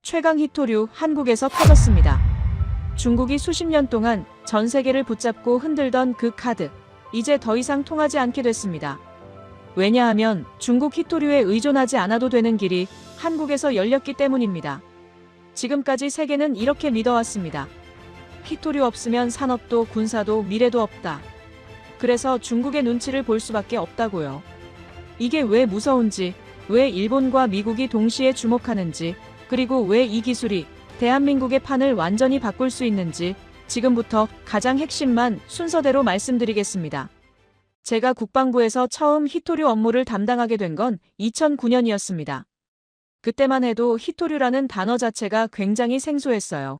최강 히토류 한국에서 터졌습니다. 중국이 수십 년 동안 전 세계를 붙잡고 흔들던 그 카드, 이제 더 이상 통하지 않게 됐습니다. 왜냐하면 중국 히토류에 의존하지 않아도 되는 길이 한국에서 열렸기 때문입니다. 지금까지 세계는 이렇게 믿어왔습니다. 히토류 없으면 산업도 군사도 미래도 없다. 그래서 중국의 눈치를 볼 수밖에 없다고요. 이게 왜 무서운지, 왜 일본과 미국이 동시에 주목하는지, 그리고 왜 이 기술이 대한민국의 판을 완전히 바꿀 수 있는지 지금부터 가장 핵심만 순서대로 말씀드리겠습니다. 제가 국방부에서 처음 히토류 업무를 담당하게 된 건 2009년이었습니다. 그때만 해도 히토류라는 단어 자체가 굉장히 생소했어요.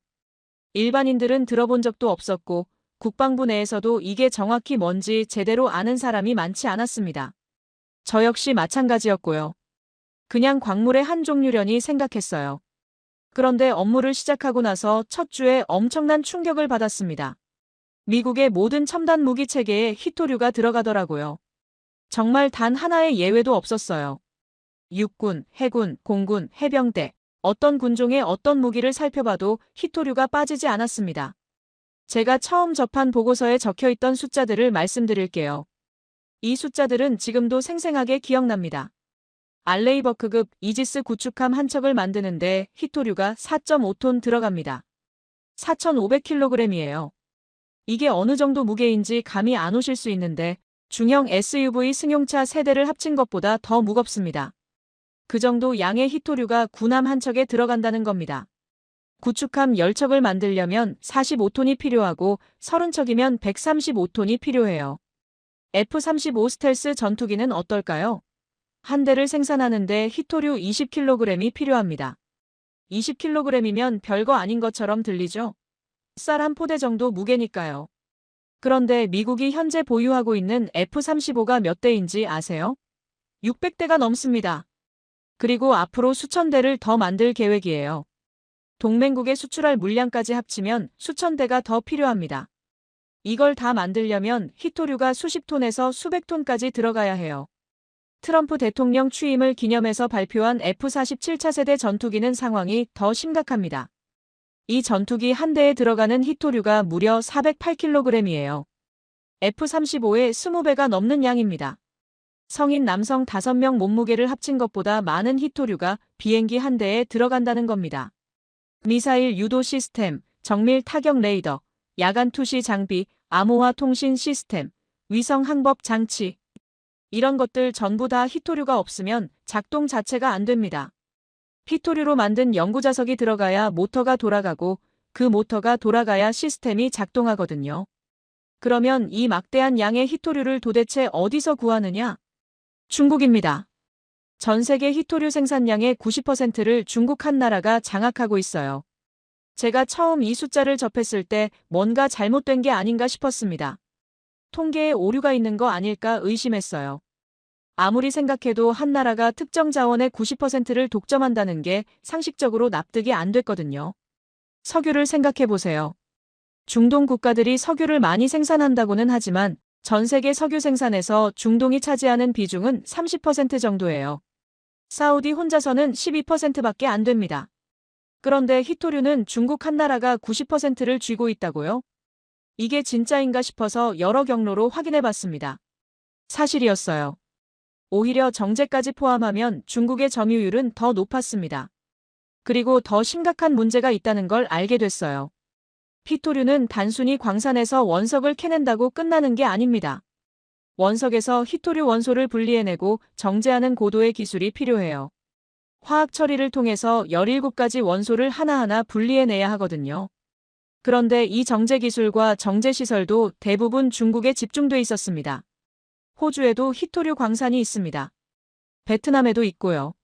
일반인들은 들어본 적도 없었고 국방부 내에서도 이게 정확히 뭔지 제대로 아는 사람이 많지 않았습니다. 저 역시 마찬가지였고요. 그냥 광물의 한 종류려니 생각했어요. 그런데 업무를 시작하고 나서 첫 주에 엄청난 충격을 받았습니다. 미국의 모든 첨단 무기 체계에 히토류가 들어가더라고요. 정말 단 하나의 예외도 없었어요. 육군, 해군, 공군, 해병대, 어떤 군종의 어떤 무기를 살펴봐도 히토류가 빠지지 않았습니다. 제가 처음 접한 보고서에 적혀있던 숫자들을 말씀드릴게요. 이 숫자들은 지금도 생생하게 기억납니다. 알레이버크급 이지스 구축함 한 척을 만드는데 히토류가 4.5톤 들어갑니다. 4,500kg이에요. 이게 어느 정도 무게인지 감이 안 오실 수 있는데 중형 SUV 승용차 세대를 합친 것보다 더 무겁습니다. 그 정도 양의 히토류가 군함 한 척에 들어간다는 겁니다. 구축함 10척을 만들려면 45톤이 필요하고 30척이면 135톤이 필요해요. F-35 스텔스 전투기는 어떨까요? 한 대를 생산하는데 히토류 20kg이 필요합니다. 20kg이면 별거 아닌 것처럼 들리죠? 쌀 한 포대 정도 무게니까요. 그런데 미국이 현재 보유하고 있는 F-35가 몇 대인지 아세요? 600대가 넘습니다. 그리고 앞으로 수천 대를 더 만들 계획이에요. 동맹국에 수출할 물량까지 합치면 수천 대가 더 필요합니다. 이걸 다 만들려면 히토류가 수십 톤에서 수백 톤까지 들어가야 해요. 트럼프 대통령 취임을 기념해서 발표한 F-47 차세대 전투기는 상황이 더 심각합니다. 이 전투기 한 대에 들어가는 히토류가 무려 408kg이에요. F-35의 20배가 넘는 양입니다. 성인 남성 5명 몸무게를 합친 것보다 많은 히토류가 비행기 한 대에 들어간다는 겁니다. 미사일 유도 시스템, 정밀 타격 레이더, 야간 투시 장비, 암호화 통신 시스템, 위성 항법 장치, 이런 것들 전부 다 히토류가 없으면 작동 자체가 안 됩니다. 히토류로 만든 연구자석이 들어가야 모터가 돌아가고 그 모터가 돌아가야 시스템이 작동하거든요. 그러면 이 막대한 양의 히토류를 도대체 어디서 구하느냐? 중국입니다. 전 세계 히토류 생산량의 90%를 중국 한 나라가 장악하고 있어요. 제가 처음 이 숫자를 접했을 때 뭔가 잘못된 게 아닌가 싶었습니다. 통계에 오류가 있는 거 아닐까 의심했어요. 아무리 생각해도 한 나라가 특정 자원의 90%를 독점한다는 게 상식적으로 납득이 안 됐거든요. 석유를 생각해 보세요. 중동 국가들이 석유를 많이 생산한다고는 하지만 전 세계 석유 생산에서 중동이 차지하는 비중은 30% 정도예요. 사우디 혼자서는 12%밖에 안 됩니다. 그런데 히토류는 중국 한 나라가 90%를 쥐고 있다고요? 이게 진짜인가 싶어서 여러 경로로 확인해 봤습니다. 사실이었어요. 오히려 정제까지 포함하면 중국의 점유율은 더 높았습니다. 그리고 더 심각한 문제가 있다는 걸 알게 됐어요. 히토류는 단순히 광산에서 원석을 캐낸다고 끝나는 게 아닙니다. 원석에서 히토류 원소를 분리해내고 정제하는 고도의 기술이 필요해요. 화학 처리를 통해서 17가지 원소를 하나하나 분리해내야 하거든요. 그런데 이 정제 기술과 정제 시설도 대부분 중국에 집중돼 있었습니다. 호주에도 히토류 광산이 있습니다. 베트남에도 있고요.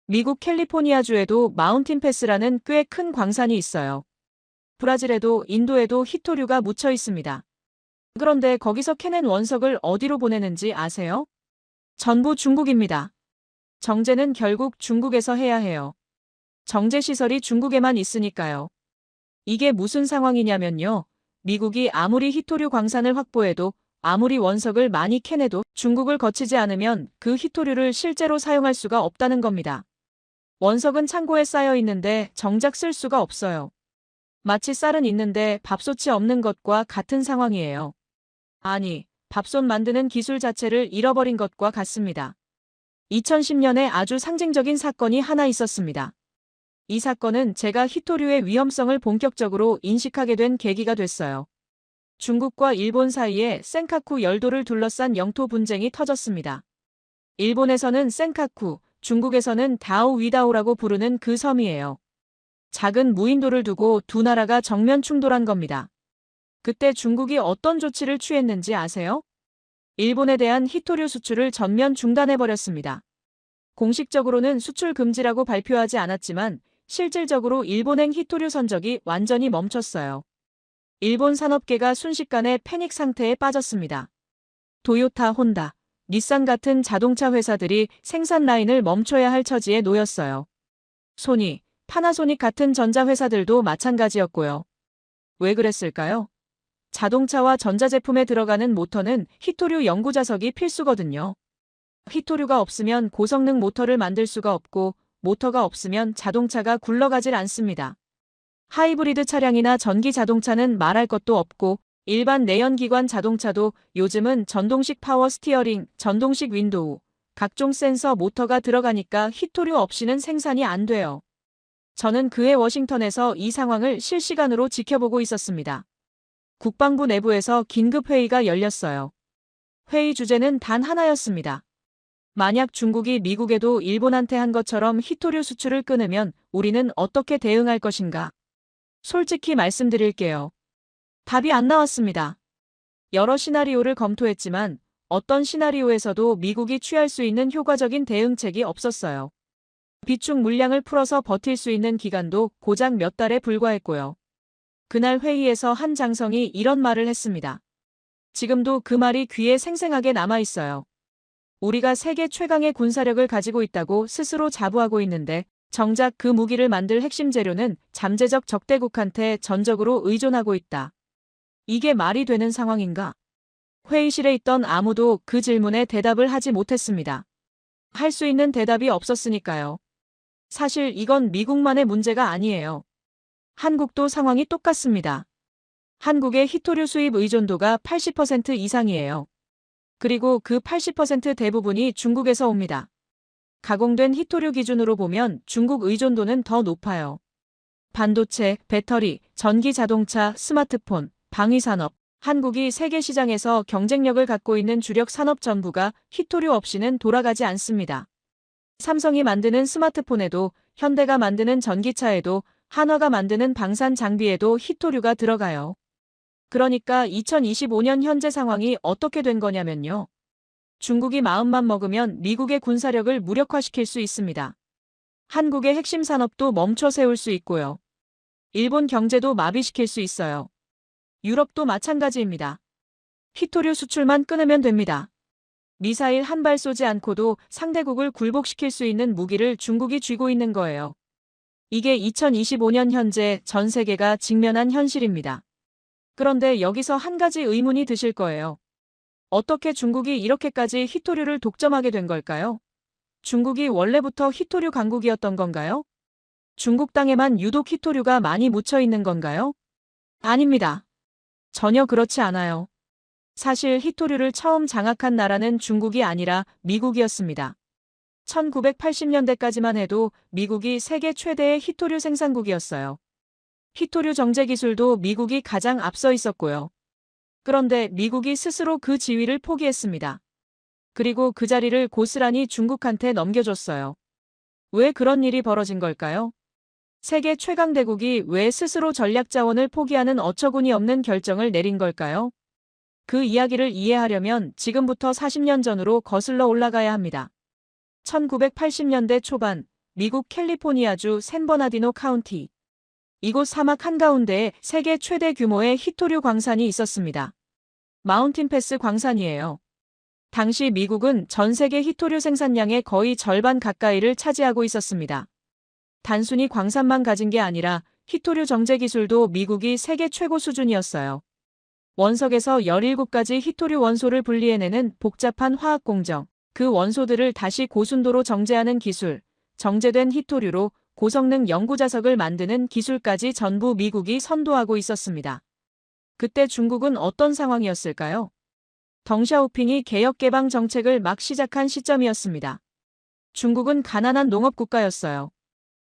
미국 캘리포니아주에도 마운틴 패스라는 꽤 큰 광산이 있어요. 브라질에도 인도에도 히토류가 묻혀 있습니다. 그런데 거기서 캐낸 원석을 어디로 보내는지 아세요? 전부 중국입니다. 정제는 결국 중국에서 해야 해요. 정제 시설이 중국에만 있으니까요. 이게 무슨 상황이냐면요. 미국이 아무리 히토류 광산을 확보해도 아무리 원석을 많이 캐내도 중국을 거치지 않으면 그 히토류를 실제로 사용할 수가 없다는 겁니다. 원석은 창고에 쌓여 있는데 정작 쓸 수가 없어요. 마치 쌀은 있는데 밥솥이 없는 것과 같은 상황이에요. 아니, 밥솥 만드는 기술 자체를 잃어버린 것과 같습니다. 2010년에 아주 상징적인 사건이 하나 있었습니다. 이 사건은 제가 히토류의 위험성을 본격적으로 인식하게 된 계기가 됐어요. 중국과 일본 사이에 센카쿠 열도를 둘러싼 영토 분쟁이 터졌습니다. 일본에서는 센카쿠, 중국에서는 다오 위다오라고 부르는 그 섬이에요. 작은 무인도를 두고 두 나라가 정면 충돌한 겁니다. 그때 중국이 어떤 조치를 취했는지 아세요? 일본에 대한 히토류 수출을 전면 중단해버렸습니다. 공식적으로는 수출 금지라고 발표하지 않았지만 실질적으로 일본행 히토류 선적이 완전히 멈췄어요. 일본 산업계가 순식간에 패닉 상태에 빠졌습니다. 도요타, 혼다, 닛산 같은 자동차 회사들이 생산 라인을 멈춰야 할 처지에 놓였어요. 소니, 파나소닉 같은 전자회사들도 마찬가지였고요. 왜 그랬을까요? 자동차와 전자제품에 들어가는 모터는 히토류 연구자석이 필수거든요. 히토류가 없으면 고성능 모터를 만들 수가 없고 모터가 없으면 자동차가 굴러가질 않습니다. 하이브리드 차량이나 전기 자동차는 말할 것도 없고 일반 내연기관 자동차도 요즘은 전동식 파워 스티어링, 전동식 윈도우, 각종 센서 모터가 들어가니까 히토류 없이는 생산이 안 돼요. 저는 그해 워싱턴에서 이 상황을 실시간으로 지켜보고 있었습니다. 국방부 내부에서 긴급회의가 열렸어요. 회의 주제는 단 하나였습니다. 만약 중국이 미국에도 일본한테 한 것처럼 히토류 수출을 끊으면 우리는 어떻게 대응할 것인가? 솔직히 말씀드릴게요. 답이 안 나왔습니다. 여러 시나리오를 검토했지만 어떤 시나리오에서도 미국이 취할 수 있는 효과적인 대응책이 없었어요. 비축 물량을 풀어서 버틸 수 있는 기간도 고작 몇 달에 불과했고요. 그날 회의에서 한 장성이 이런 말을 했습니다. 지금도 그 말이 귀에 생생하게 남아있어요. 우리가 세계 최강의 군사력을 가지고 있다고 스스로 자부하고 있는데 정작 그 무기를 만들 핵심 재료는 잠재적 적대국한테 전적으로 의존하고 있다. 이게 말이 되는 상황인가? 회의실에 있던 아무도 그 질문에 대답을 하지 못했습니다. 할 수 있는 대답이 없었으니까요. 사실 이건 미국만의 문제가 아니에요. 한국도 상황이 똑같습니다. 한국의 히토류 수입 의존도가 80% 이상이에요. 그리고 그 80% 대부분이 중국에서 옵니다. 가공된 히토류 기준으로 보면 중국 의존도는 더 높아요. 반도체, 배터리, 전기 자동차, 스마트폰, 방위산업, 한국이 세계 시장에서 경쟁력을 갖고 있는 주력 산업 전부가 히토류 없이는 돌아가지 않습니다. 삼성이 만드는 스마트폰에도, 현대가 만드는 전기차에도, 한화가 만드는 방산 장비에도 히토류가 들어가요. 그러니까 2025년 현재 상황이 어떻게 된 거냐면요. 중국이 마음만 먹으면 미국의 군사력을 무력화시킬 수 있습니다. 한국의 핵심 산업도 멈춰 세울 수 있고요. 일본 경제도 마비시킬 수 있어요. 유럽도 마찬가지입니다. 히토류 수출만 끊으면 됩니다. 미사일 한 발 쏘지 않고도 상대국을 굴복시킬 수 있는 무기를 중국이 쥐고 있는 거예요. 이게 2025년 현재 전 세계가 직면한 현실입니다. 그런데 여기서 한 가지 의문이 드실 거예요. 어떻게 중국이 이렇게까지 히토류를 독점하게 된 걸까요? 중국이 원래부터 히토류 강국이었던 건가요? 중국 땅에만 유독 히토류가 많이 묻혀 있는 건가요? 아닙니다. 전혀 그렇지 않아요. 사실 히토류를 처음 장악한 나라는 중국이 아니라 미국이었습니다. 1980년대까지만 해도 미국이 세계 최대의 히토류 생산국이었어요. 히토류 정제 기술도 미국이 가장 앞서 있었고요. 그런데 미국이 스스로 그 지위를 포기했습니다. 그리고 그 자리를 고스란히 중국한테 넘겨줬어요. 왜 그런 일이 벌어진 걸까요? 세계 최강대국이 왜 스스로 전략 자원을 포기하는 어처구니 없는 결정을 내린 걸까요? 그 이야기를 이해하려면 지금부터 40년 전으로 거슬러 올라가야 합니다. 1980년대 초반, 미국 캘리포니아주 샌버나디노 카운티. 이곳 사막 한가운데에 세계 최대 규모의 히토류 광산이 있었습니다. 마운틴 패스 광산이에요. 당시 미국은 전 세계 히토류 생산량의 거의 절반 가까이를 차지하고 있었습니다. 단순히 광산만 가진 게 아니라 히토류 정제 기술도 미국이 세계 최고 수준이었어요. 원석에서 17가지 히토류 원소를 분리해내는 복잡한 화학 공정, 그 원소들을 다시 고순도로 정제하는 기술, 정제된 히토류로 고성능 연구자석을 만드는 기술까지 전부 미국이 선도하고 있었습니다. 그때 중국은 어떤 상황이었을까요? 덩샤오핑이 개혁개방 정책을 막 시작한 시점이었습니다. 중국은 가난한 농업 국가였어요.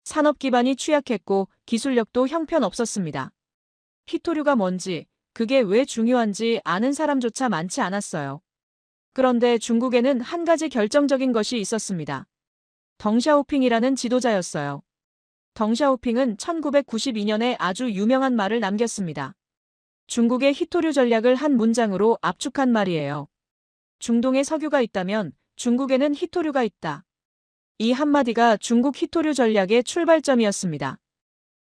산업 기반이 취약했고 기술력도 형편없었습니다. 히토류가 뭔지, 그게 왜 중요한지 아는 사람조차 많지 않았어요. 그런데 중국에는 한 가지 결정적인 것이 있었습니다. 덩샤오핑이라는 지도자였어요. 덩샤오핑은 1992년에 아주 유명한 말을 남겼습니다. 중국의 히토류 전략을 한 문장으로 압축한 말이에요. 중동에 석유가 있다면 중국에는 히토류가 있다. 이 한마디가 중국 히토류 전략의 출발점이었습니다.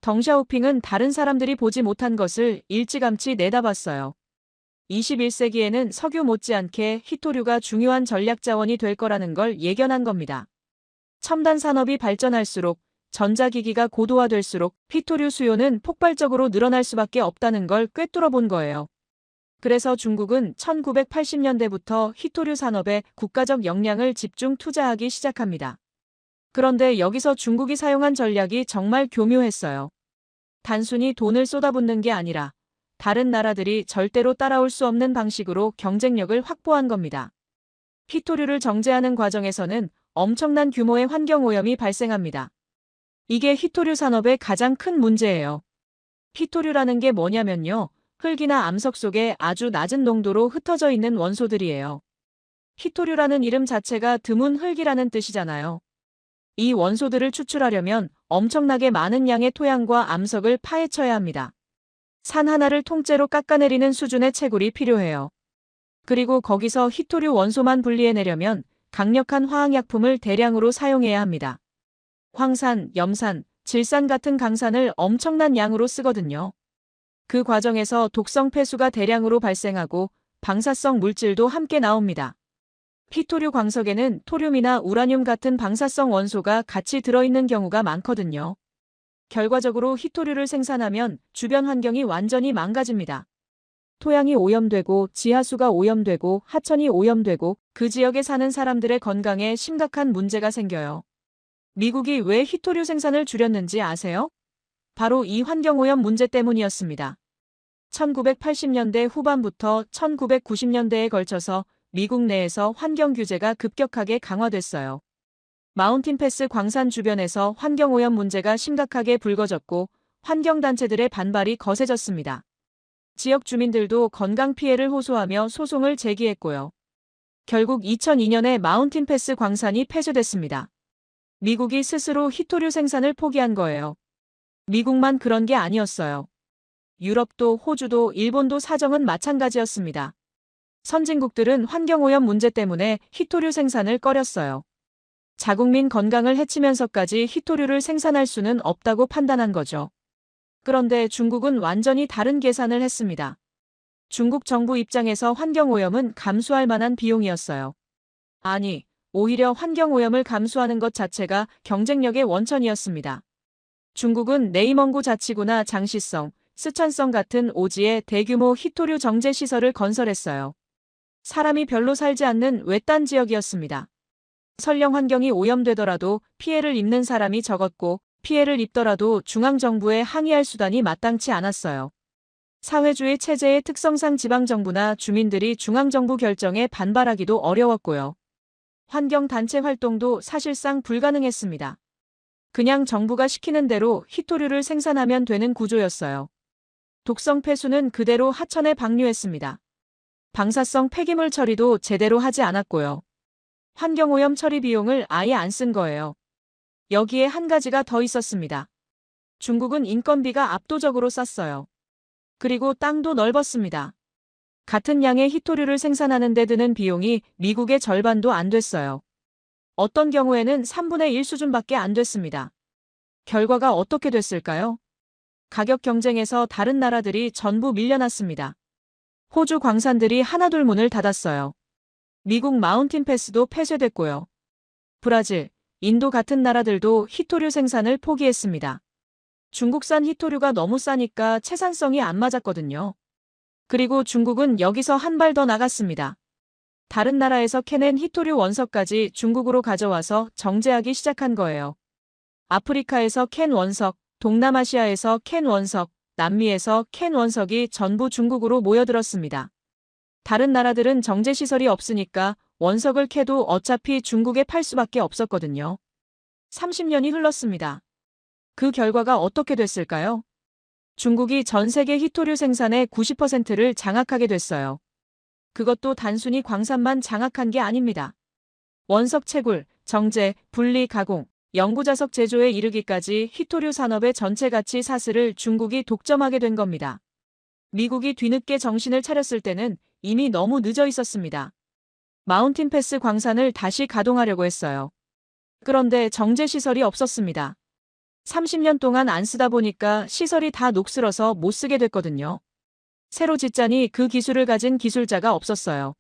덩샤오핑은 다른 사람들이 보지 못한 것을 일찌감치 내다봤어요. 21세기에는 석유 못지않게 히토류가 중요한 전략 자원이 될 거라는 걸 예견한 겁니다. 첨단 산업이 발전할수록 전자기기가 고도화될수록 히토류 수요는 폭발적으로 늘어날 수밖에 없다는 걸 꿰뚫어 본 거예요. 그래서 중국은 1980년대부터 히토류 산업에 국가적 역량을 집중 투자하기 시작합니다. 그런데 여기서 중국이 사용한 전략이 정말 교묘했어요. 단순히 돈을 쏟아붓는 게 아니라 다른 나라들이 절대로 따라올 수 없는 방식으로 경쟁력을 확보한 겁니다. 히토류를 정제하는 과정에서는 엄청난 규모의 환경오염이 발생합니다. 이게 히토류 산업의 가장 큰 문제예요. 히토류라는 게 뭐냐면요. 흙이나 암석 속에 아주 낮은 농도로 흩어져 있는 원소들이에요. 히토류라는 이름 자체가 드문 흙이라는 뜻이잖아요. 이 원소들을 추출하려면 엄청나게 많은 양의 토양과 암석을 파헤쳐야 합니다. 산 하나를 통째로 깎아내리는 수준의 채굴이 필요해요. 그리고 거기서 히토류 원소만 분리해내려면 강력한 화학약품을 대량으로 사용해야 합니다. 황산, 염산, 질산 같은 강산을 엄청난 양으로 쓰거든요. 그 과정에서 독성 폐수가 대량으로 발생하고 방사성 물질도 함께 나옵니다. 히토류 광석에는 토륨이나 우라늄 같은 방사성 원소가 같이 들어있는 경우가 많거든요. 결과적으로 히토류를 생산하면 주변 환경이 완전히 망가집니다. 토양이 오염되고 지하수가 오염되고 하천이 오염되고 그 지역에 사는 사람들의 건강에 심각한 문제가 생겨요. 미국이 왜 히토류 생산을 줄였는지 아세요? 바로 이 환경오염 문제 때문이었습니다. 1980년대 후반부터 1990년대에 걸쳐서 미국 내에서 환경 규제가 급격하게 강화됐어요. 마운틴 패스 광산 주변에서 환경오염 문제가 심각하게 불거졌고 환경단체들의 반발이 거세졌습니다. 지역 주민들도 건강 피해를 호소하며 소송을 제기했고요. 결국 2002년에 마운틴 패스 광산이 폐쇄됐습니다. 미국이 스스로 히토류 생산을 포기한 거예요. 미국만 그런 게 아니었어요. 유럽도 호주도 일본도 사정은 마찬가지였습니다. 선진국들은 환경오염 문제 때문에 히토류 생산을 꺼렸어요. 자국민 건강을 해치면서까지 히토류를 생산할 수는 없다고 판단한 거죠. 그런데 중국은 완전히 다른 계산을 했습니다. 중국 정부 입장에서 환경오염은 감수할 만한 비용이었어요. 아니, 오히려 환경오염을 감수하는 것 자체가 경쟁력의 원천이었습니다. 중국은 네이멍구 자치구나 장시성, 스촨성 같은 오지에 대규모 히토류 정제 시설을 건설했어요. 사람이 별로 살지 않는 외딴 지역이었습니다. 설령 환경이 오염되더라도 피해를 입는 사람이 적었고 피해를 입더라도 중앙정부에 항의할 수단이 마땅치 않았어요. 사회주의 체제의 특성상 지방정부나 주민들이 중앙정부 결정에 반발하기도 어려웠고요. 환경단체 활동도 사실상 불가능했습니다. 그냥 정부가 시키는 대로 히토류를 생산하면 되는 구조였어요. 독성 폐수는 그대로 하천에 방류했습니다. 방사성 폐기물 처리도 제대로 하지 않았고요. 환경오염 처리 비용을 아예 안 쓴 거예요. 여기에 한 가지가 더 있었습니다. 중국은 인건비가 압도적으로 쌌어요. 그리고 땅도 넓었습니다. 같은 양의 히토류를 생산하는 데 드는 비용이 미국의 절반도 안 됐어요. 어떤 경우에는 3분의 1 수준밖에 안 됐습니다. 결과가 어떻게 됐을까요? 가격 경쟁에서 다른 나라들이 전부 밀려났습니다. 호주 광산들이 하나둘 문을 닫았어요. 미국 마운틴 패스도 폐쇄됐고요. 브라질, 인도 같은 나라들도 히토류 생산을 포기했습니다. 중국산 히토류가 너무 싸니까 채산성이 안 맞았거든요. 그리고 중국은 여기서 한 발 더 나갔습니다. 다른 나라에서 캐낸 히토류 원석까지 중국으로 가져와서 정제하기 시작한 거예요. 아프리카에서 캔 원석, 동남아시아에서 캔 원석, 남미에서 캔 원석이 전부 중국으로 모여들었습니다. 다른 나라들은 정제시설이 없으니까 원석을 캐도 어차피 중국에 팔 수밖에 없었거든요. 30년이 흘렀습니다. 그 결과가 어떻게 됐을까요? 중국이 전 세계 히토류 생산의 90%를 장악하게 됐어요. 그것도 단순히 광산만 장악한 게 아닙니다. 원석 채굴, 정제, 분리 가공, 영구자석 제조에 이르기까지 히토류 산업의 전체 가치 사슬을 중국이 독점하게 된 겁니다. 미국이 뒤늦게 정신을 차렸을 때는 이미 너무 늦어 있었습니다. 마운틴 패스 광산을 다시 가동하려고 했어요. 그런데 정제 시설이 없었습니다. 30년 동안 안 쓰다 보니까 시설이 다 녹슬어서 못 쓰게 됐거든요. 새로 짓자니 그 기술을 가진 기술자가 없었어요.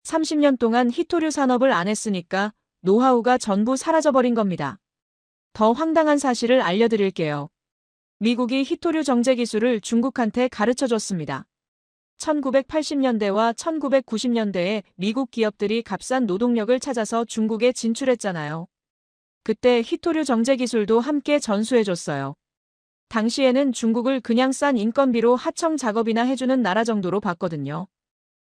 30년 동안 히토류 산업을 안 했으니까 노하우가 전부 사라져버린 겁니다. 더 황당한 사실을 알려드릴게요. 미국이 히토류 정제 기술을 중국한테 가르쳐줬습니다. 1980년대와 1990년대에 미국 기업들이 값싼 노동력을 찾아서 중국에 진출했잖아요. 그때 히토류 정제 기술도 함께 전수해줬어요. 당시에는 중국을 그냥 싼 인건비로 하청 작업이나 해주는 나라 정도로 봤거든요.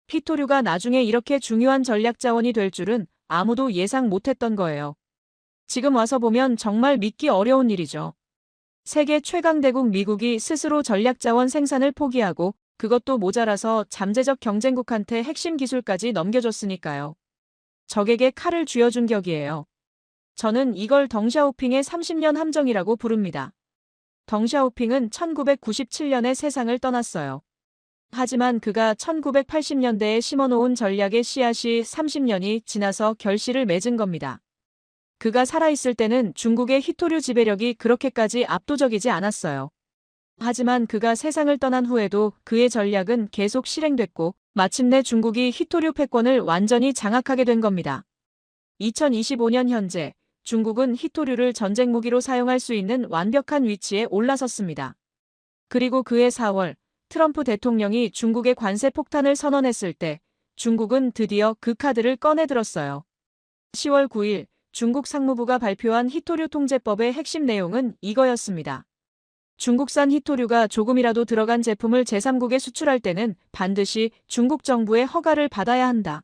히토류가 나중에 이렇게 중요한 전략 자원이 될 줄은 아무도 예상 못했던 거예요. 지금 와서 보면 정말 믿기 어려운 일이죠. 세계 최강대국 미국이 스스로 전략 자원 생산을 포기하고 그것도 모자라서 잠재적 경쟁국한테 핵심 기술까지 넘겨줬으니까요. 적에게 칼을 쥐어준 격이에요. 저는 이걸 덩샤오핑의 30년 함정이라고 부릅니다. 덩샤오핑은 1997년에 세상을 떠났어요. 하지만 그가 1980년대에 심어놓은 전략의 씨앗이 30년이 지나서 결실을 맺은 겁니다. 그가 살아있을 때는 중국의 히토류 지배력이 그렇게까지 압도적이지 않았어요. 하지만 그가 세상을 떠난 후에도 그의 전략은 계속 실행됐고 마침내 중국이 히토류 패권을 완전히 장악하게 된 겁니다. 2025년 현재 중국은 히토류를 전쟁 무기로 사용할 수 있는 완벽한 위치에 올라섰습니다. 그리고 그해 4월 트럼프 대통령이 중국의 관세 폭탄을 선언했을 때 중국은 드디어 그 카드를 꺼내들었어요. 10월 9일 중국 상무부가 발표한 히토류 통제법의 핵심 내용은 이거였습니다. 중국산 히토류가 조금이라도 들어간 제품을 제3국에 수출할 때는 반드시 중국 정부의 허가를 받아야 한다.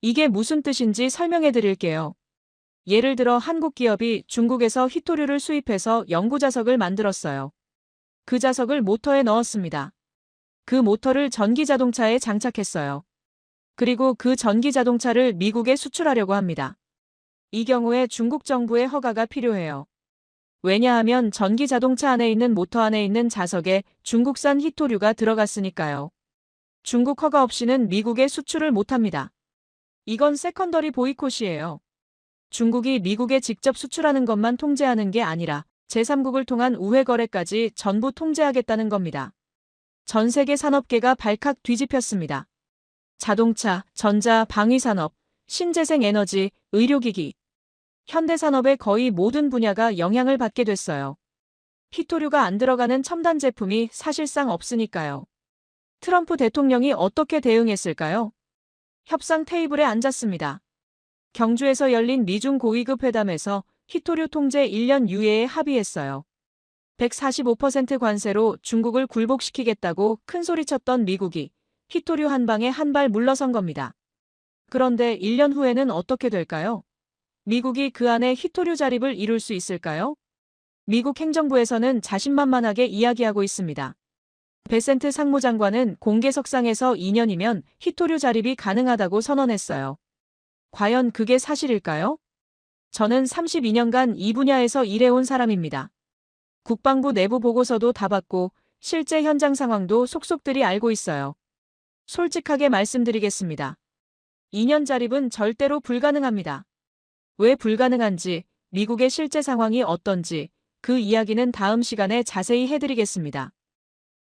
이게 무슨 뜻인지 설명해 드릴게요. 예를 들어 한국 기업이 중국에서 히토류를 수입해서 영구자석을 만들었어요. 그 자석을 모터에 넣었습니다. 그 모터를 전기자동차에 장착했어요. 그리고 그 전기자동차를 미국에 수출하려고 합니다. 이 경우에 중국 정부의 허가가 필요해요. 왜냐하면 전기자동차 안에 있는 모터 안에 있는 자석에 중국산 히토류가 들어갔으니까요. 중국 허가 없이는 미국에 수출을 못합니다. 이건 세컨더리 보이콧이에요. 중국이 미국에 직접 수출하는 것만 통제하는 게 아니라 제3국을 통한 우회 거래까지 전부 통제하겠다는 겁니다. 전 세계 산업계가 발칵 뒤집혔습니다. 자동차, 전자, 방위산업, 신재생 에너지, 의료기기. 현대산업의 거의 모든 분야가 영향을 받게 됐어요. 히토류가 안 들어가는 첨단 제품이 사실상 없으니까요. 트럼프 대통령이 어떻게 대응했을까요? 협상 테이블에 앉았습니다. 경주에서 열린 미중 고위급 회담에서 히토류 통제 1년 유예에 합의했어요. 145% 관세로 중국을 굴복시키겠다고 큰소리쳤던 미국이 히토류 한 방에 한 발 물러선 겁니다. 그런데 1년 후에는 어떻게 될까요? 미국이 그 안에 히토류 자립을 이룰 수 있을까요? 미국 행정부에서는 자신만만하게 이야기하고 있습니다. 베센트 상무장관은 공개석상에서 2년이면 히토류 자립이 가능하다고 선언했어요. 과연 그게 사실일까요? 저는 32년간 이 분야에서 일해온 사람입니다. 국방부 내부 보고서도 다 받고 실제 현장 상황도 속속들이 알고 있어요. 솔직하게 말씀드리겠습니다. 2년 자립은 절대로 불가능합니다. 왜 불가능한지, 미국의 실제 상황이 어떤지 그 이야기는 다음 시간에 자세히 해드리겠습니다.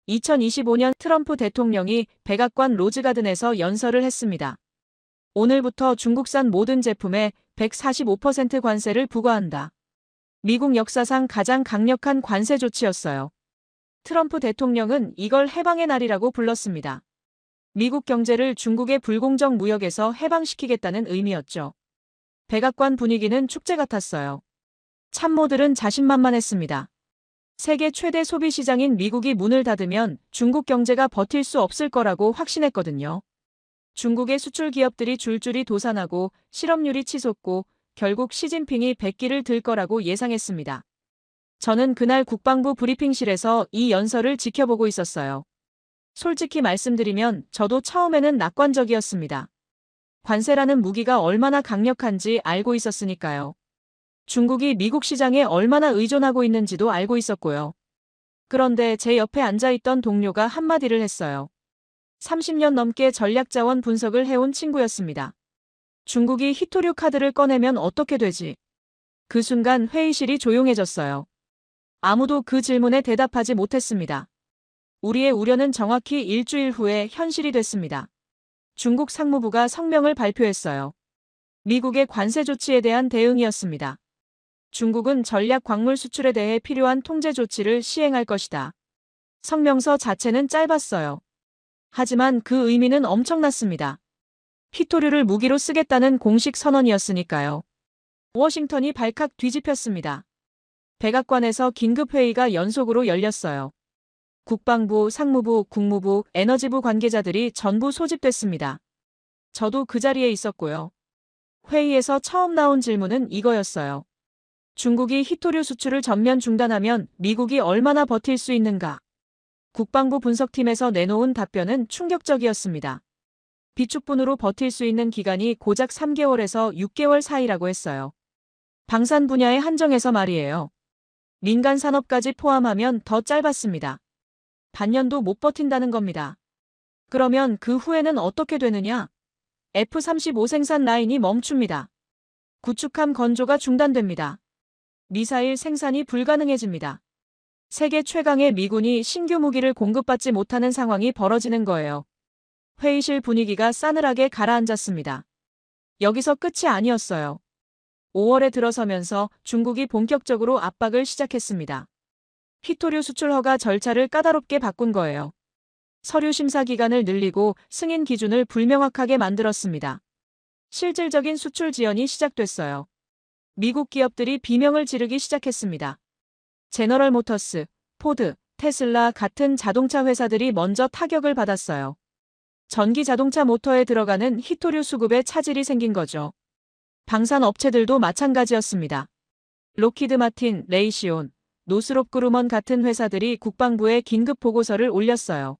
2025년 트럼프 대통령이 백악관 로즈가든에서 연설을 했습니다. 오늘부터 중국산 모든 제품에 145% 관세를 부과한다. 미국 역사상 가장 강력한 관세 조치였어요. 트럼프 대통령은 이걸 해방의 날이라고 불렀습니다. 미국 경제를 중국의 불공정 무역에서 해방시키겠다는 의미였죠. 백악관 분위기는 축제 같았어요. 참모들은 자신만만했습니다. 세계 최대 소비 시장인 미국이 문을 닫으면 중국 경제가 버틸 수 없을 거라고 확신했거든요. 중국의 수출 기업들이 줄줄이 도산하고 실업률이 치솟고 결국 시진핑이 백기를 들 거라고 예상했습니다. 저는 그날 국방부 브리핑실에서 이 연설을 지켜보고 있었어요. 솔직히 말씀드리면 저도 처음에는 낙관적이었습니다. 관세라는 무기가 얼마나 강력한지 알고 있었으니까요. 중국이 미국 시장에 얼마나 의존하고 있는지도 알고 있었고요. 그런데 제 옆에 앉아있던 동료가 한마디를 했어요. 30년 넘게 전략자원 분석을 해온 친구였습니다. 중국이 히토류 카드를 꺼내면 어떻게 되지? 그 순간 회의실이 조용해졌어요. 아무도 그 질문에 대답하지 못했습니다. 우리의 우려는 정확히 일주일 후에 현실이 됐습니다. 중국 상무부가 성명을 발표했어요. 미국의 관세 조치에 대한 대응이었습니다. 중국은 전략 광물 수출에 대해 필요한 통제 조치를 시행할 것이다. 성명서 자체는 짧았어요. 하지만 그 의미는 엄청났습니다. 히토류를 무기로 쓰겠다는 공식 선언이었으니까요. 워싱턴이 발칵 뒤집혔습니다. 백악관에서 긴급회의가 연속으로 열렸어요. 국방부, 상무부, 국무부, 에너지부 관계자들이 전부 소집됐습니다. 저도 그 자리에 있었고요. 회의에서 처음 나온 질문은 이거였어요. 중국이 히토류 수출을 전면 중단하면 미국이 얼마나 버틸 수 있는가? 국방부 분석팀에서 내놓은 답변은 충격적이었습니다. 비축분으로 버틸 수 있는 기간이 고작 3개월에서 6개월 사이라고 했어요. 방산 분야에 한정해서 말이에요. 민간 산업까지 포함하면 더 짧았습니다. 반년도 못 버틴다는 겁니다. 그러면 그 후에는 어떻게 되느냐? F-35 생산 라인이 멈춥니다. 구축함 건조가 중단됩니다. 미사일 생산이 불가능해집니다. 세계 최강의 미군이 신규 무기를 공급받지 못하는 상황이 벌어지는 거예요. 회의실 분위기가 싸늘하게 가라앉았습니다. 여기서 끝이 아니었어요. 5월에 들어서면서 중국이 본격적으로 압박을 시작했습니다. 히토류 수출 허가 절차를 까다롭게 바꾼 거예요. 서류 심사 기간을 늘리고 승인 기준을 불명확하게 만들었습니다. 실질적인 수출 지연이 시작됐어요. 미국 기업들이 비명을 지르기 시작했습니다. 제너럴 모터스, 포드, 테슬라 같은 자동차 회사들이 먼저 타격을 받았어요. 전기 자동차 모터에 들어가는 히토류 수급에 차질이 생긴 거죠. 방산 업체들도 마찬가지였습니다. 록히드 마틴, 레이시온, 노스롭 그루먼 같은 회사들이 국방부에 긴급 보고서를 올렸어요.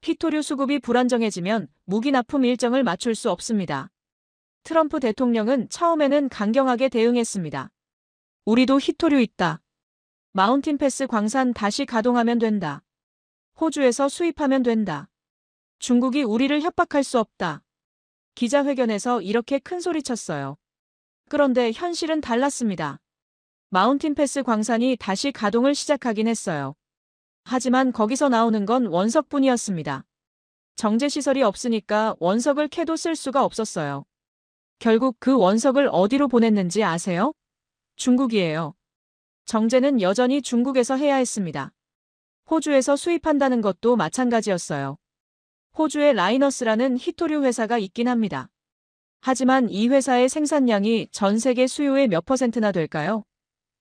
히토류 수급이 불안정해지면 무기 납품 일정을 맞출 수 없습니다. 트럼프 대통령은 처음에는 강경하게 대응했습니다. 우리도 히토류 있다. 마운틴 패스 광산 다시 가동하면 된다. 호주에서 수입하면 된다. 중국이 우리를 협박할 수 없다. 기자회견에서 이렇게 큰소리쳤어요. 그런데 현실은 달랐습니다. 마운틴 패스 광산이 다시 가동을 시작하긴 했어요. 하지만 거기서 나오는 건 원석뿐이었습니다. 정제시설이 없으니까 원석을 캐도 쓸 수가 없었어요. 결국 그 원석을 어디로 보냈는지 아세요? 중국이에요. 정제는 여전히 중국에서 해야 했습니다. 호주에서 수입한다는 것도 마찬가지였어요. 호주에 라이너스라는 히토류 회사가 있긴 합니다. 하지만 이 회사의 생산량이 전 세계 수요의 몇 퍼센트나 될까요?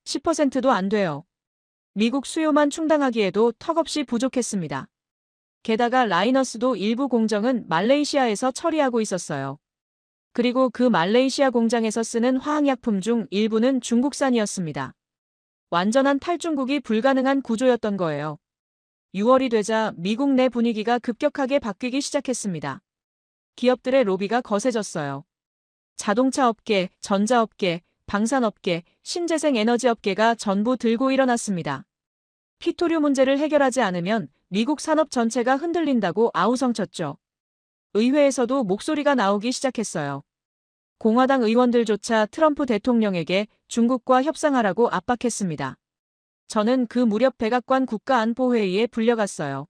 10%도 안 돼요. 미국 수요만 충당하기에도 턱없이 부족했습니다. 게다가 라이너스도 일부 공정은 말레이시아에서 처리하고 있었어요. 그리고 그 말레이시아 공장에서 쓰는 화학약품 중 일부는 중국산이었습니다. 완전한 탈중국이 불가능한 구조였던 거예요. 6월이 되자 미국 내 분위기가 급격하게 바뀌기 시작했습니다. 기업들의 로비가 거세졌어요. 자동차 업계, 전자업계, 방산업계, 신재생 에너지 업계가 전부 들고 일어났습니다. 히토류 문제를 해결하지 않으면 미국 산업 전체가 흔들린다고 아우성쳤죠. 의회에서도 목소리가 나오기 시작했어요. 공화당 의원들조차 트럼프 대통령에게 중국과 협상하라고 압박했습니다. 저는 그 무렵 백악관 국가안보회의에 불려갔어요.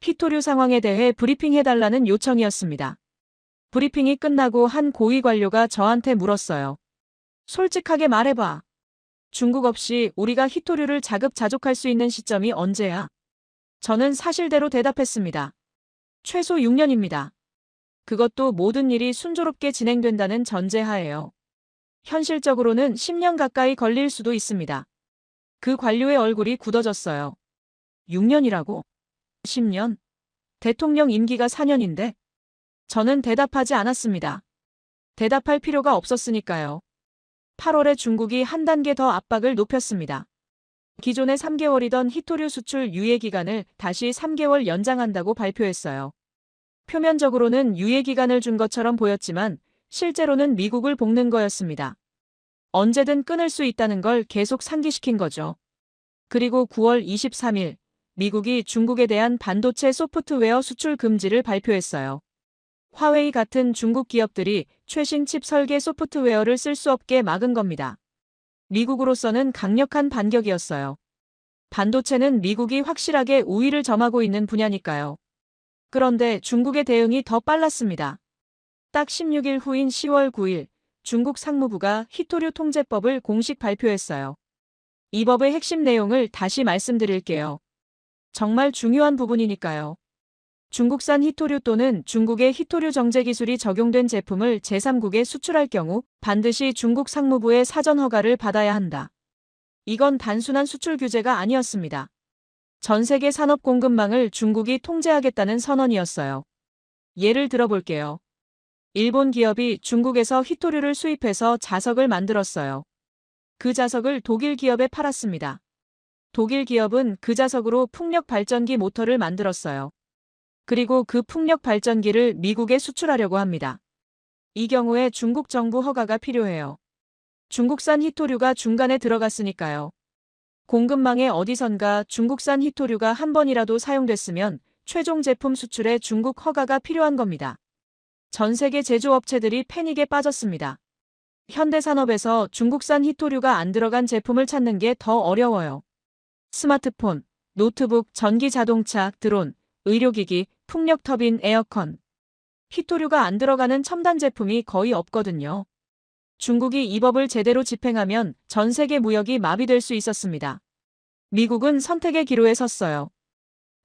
히토류 상황에 대해 브리핑해달라는 요청이었습니다. 브리핑이 끝나고 한 고위 관료가 저한테 물었어요. 솔직하게 말해봐. 중국 없이 우리가 히토류를 자급자족할 수 있는 시점이 언제야? 저는 사실대로 대답했습니다. 최소 6년입니다. 그것도 모든 일이 순조롭게 진행된다는 전제하에요. 현실적으로는 10년 가까이 걸릴 수도 있습니다. 그 관료의 얼굴이 굳어졌어요. 6년이라고? 10년? 대통령 임기가 4년인데? 저는 대답하지 않았습니다. 대답할 필요가 없었으니까요. 8월에 중국이 한 단계 더 압박을 높였습니다. 기존의 3개월이던 히토류 수출 유예 기간을 다시 3개월 연장한다고 발표했어요. 표면적으로는 유예 기간을 준 것처럼 보였지만 실제로는 미국을 볶는 거였습니다. 언제든 끊을 수 있다는 걸 계속 상기시킨 거죠. 그리고 9월 23일, 미국이 중국에 대한 반도체 소프트웨어 수출 금지를 발표했어요. 화웨이 같은 중국 기업들이 최신 칩 설계 소프트웨어를 쓸 수 없게 막은 겁니다. 미국으로서는 강력한 반격이었어요. 반도체는 미국이 확실하게 우위를 점하고 있는 분야니까요. 그런데 중국의 대응이 더 빨랐습니다. 딱 16일 후인 10월 9일, 중국 상무부가 히토류 통제법을 공식 발표했어요. 이 법의 핵심 내용을 다시 말씀드릴게요. 정말 중요한 부분이니까요. 중국산 히토류 또는 중국의 히토류 정제 기술이 적용된 제품을 제3국에 수출할 경우 반드시 중국 상무부의 사전 허가를 받아야 한다. 이건 단순한 수출 규제가 아니었습니다. 전 세계 산업 공급망을 중국이 통제하겠다는 선언이었어요. 예를 들어볼게요. 일본 기업이 중국에서 히토류를 수입해서 자석을 만들었어요. 그 자석을 독일 기업에 팔았습니다. 독일 기업은 그 자석으로 풍력 발전기 모터를 만들었어요. 그리고 그 풍력 발전기를 미국에 수출하려고 합니다. 이 경우에 중국 정부 허가가 필요해요. 중국산 히토류가 중간에 들어갔으니까요. 공급망에 어디선가 중국산 히토류가 한 번이라도 사용됐으면 최종 제품 수출에 중국 허가가 필요한 겁니다. 전 세계 제조업체들이 패닉에 빠졌습니다. 현대산업에서 중국산 히토류가 안 들어간 제품을 찾는 게 더 어려워요. 스마트폰, 노트북, 전기 자동차, 드론, 의료기기, 풍력 터빈, 에어컨. 히토류가 안 들어가는 첨단 제품이 거의 없거든요. 중국이 이 법을 제대로 집행하면 전 세계 무역이 마비될 수 있었습니다. 미국은 선택의 기로에 섰어요.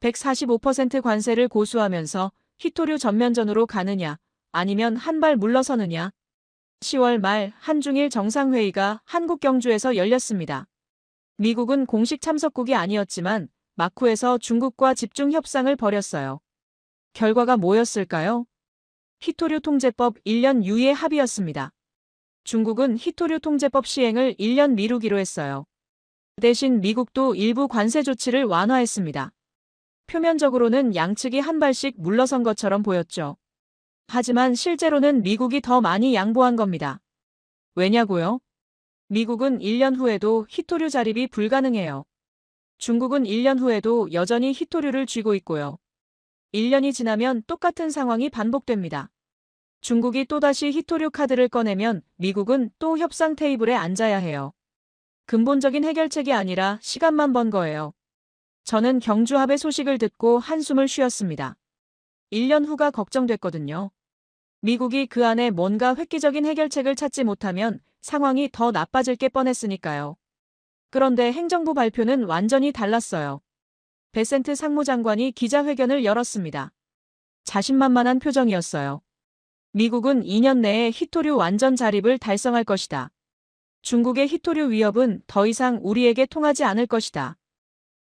145% 관세를 고수하면서 히토류 전면전으로 가느냐, 아니면 한 발 물러서느냐. 10월 말 한중일 정상회의가 한국 경주에서 열렸습니다. 미국은 공식 참석국이 아니었지만 마쿠에서 중국과 집중 협상을 벌였어요. 결과가 뭐였을까요? 히토류 통제법 1년 유예 합의였습니다. 중국은 히토류 통제법 시행을 1년 미루기로 했어요. 대신 미국도 일부 관세 조치를 완화했습니다. 표면적으로는 양측이 한 발씩 물러선 것처럼 보였죠. 하지만 실제로는 미국이 더 많이 양보한 겁니다. 왜냐고요? 미국은 1년 후에도 히토류 자립이 불가능해요. 중국은 1년 후에도 여전히 히토류를 쥐고 있고요. 1년이 지나면 똑같은 상황이 반복됩니다. 중국이 또다시 히토류 카드를 꺼내면 미국은 또 협상 테이블에 앉아야 해요. 근본적인 해결책이 아니라 시간만 번 거예요. 저는 경주합의 소식을 듣고 한숨을 쉬었습니다. 1년 후가 걱정됐거든요. 미국이 그 안에 뭔가 획기적인 해결책을 찾지 못하면 상황이 더 나빠질 게 뻔했으니까요. 그런데 행정부 발표는 완전히 달랐어요. 베센트 상무장관이 기자회견을 열었습니다. 자신만만한 표정이었어요. 미국은 2년 내에 히토류 완전 자립을 달성할 것이다. 중국의 히토류 위협은 더 이상 우리에게 통하지 않을 것이다.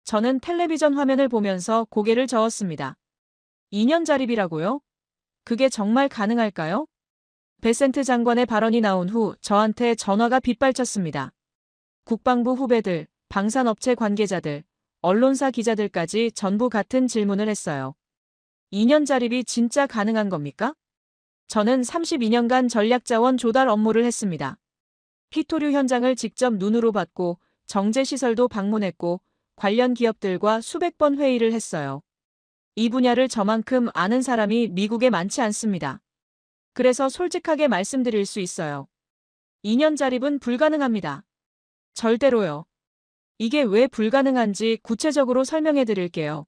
저는 텔레비전 화면을 보면서 고개를 저었습니다. 2년 자립이라고요? 그게 정말 가능할까요? 베센트 장관의 발언이 나온 후 저한테 전화가 빗발쳤습니다. 국방부 후배들, 방산업체 관계자들, 언론사 기자들까지 전부 같은 질문을 했어요. 2년 자립이 진짜 가능한 겁니까? 저는 32년간 전략자원 조달 업무를 했습니다. 히토류 현장을 직접 눈으로 봤고 정제시설도 방문했고 관련 기업들과 수백 번 회의를 했어요. 이 분야를 저만큼 아는 사람이 미국에 많지 않습니다. 그래서 솔직하게 말씀드릴 수 있어요. 2년 자립은 불가능합니다. 절대로요. 이게 왜 불가능한지 구체적으로 설명해 드릴게요.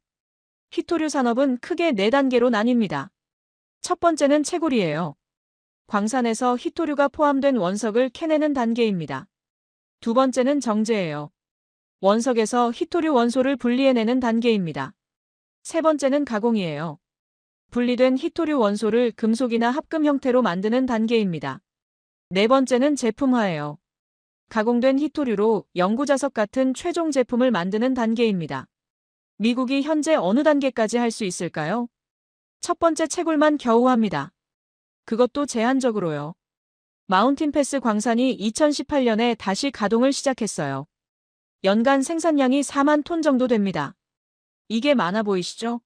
히토류 산업은 크게 4단계로 나뉩니다. 첫 번째는 채굴이에요. 광산에서 히토류가 포함된 원석을 캐내는 단계입니다. 두 번째는 정제예요. 원석에서 히토류 원소를 분리해내는 단계입니다. 세 번째는 가공이에요. 분리된 히토류 원소를 금속이나 합금 형태로 만드는 단계입니다. 네 번째는 제품화예요. 가공된 히토류로 연구자석 같은 최종 제품을 만드는 단계입니다. 미국이 현재 어느 단계까지 할 수 있을까요? 첫 번째 채굴만 겨우 합니다. 그것도 제한적으로요. 마운틴 패스 광산이 2018년에 다시 가동을 시작했어요. 연간 생산량이 4만 톤 정도 됩니다. 이게 많아 보이시죠?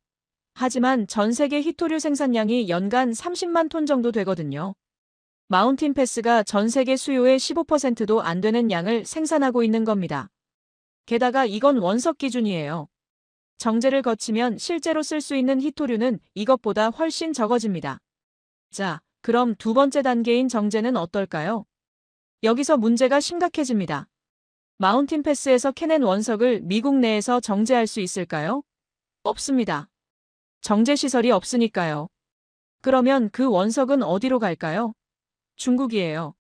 하지만 전 세계 히토류 생산량이 연간 30만 톤 정도 되거든요. 마운틴 패스가 전 세계 수요의 15%도 안 되는 양을 생산하고 있는 겁니다. 게다가 이건 원석 기준이에요. 정제를 거치면 실제로 쓸 수 있는 히토류는 이것보다 훨씬 적어집니다. 자, 그럼 두 번째 단계인 정제는 어떨까요? 여기서 문제가 심각해집니다. 마운틴 패스에서 캐낸 원석을 미국 내에서 정제할 수 있을까요? 없습니다. 정제 시설이 없으니까요. 그러면 그 원석은 어디로 갈까요? 중국이에요.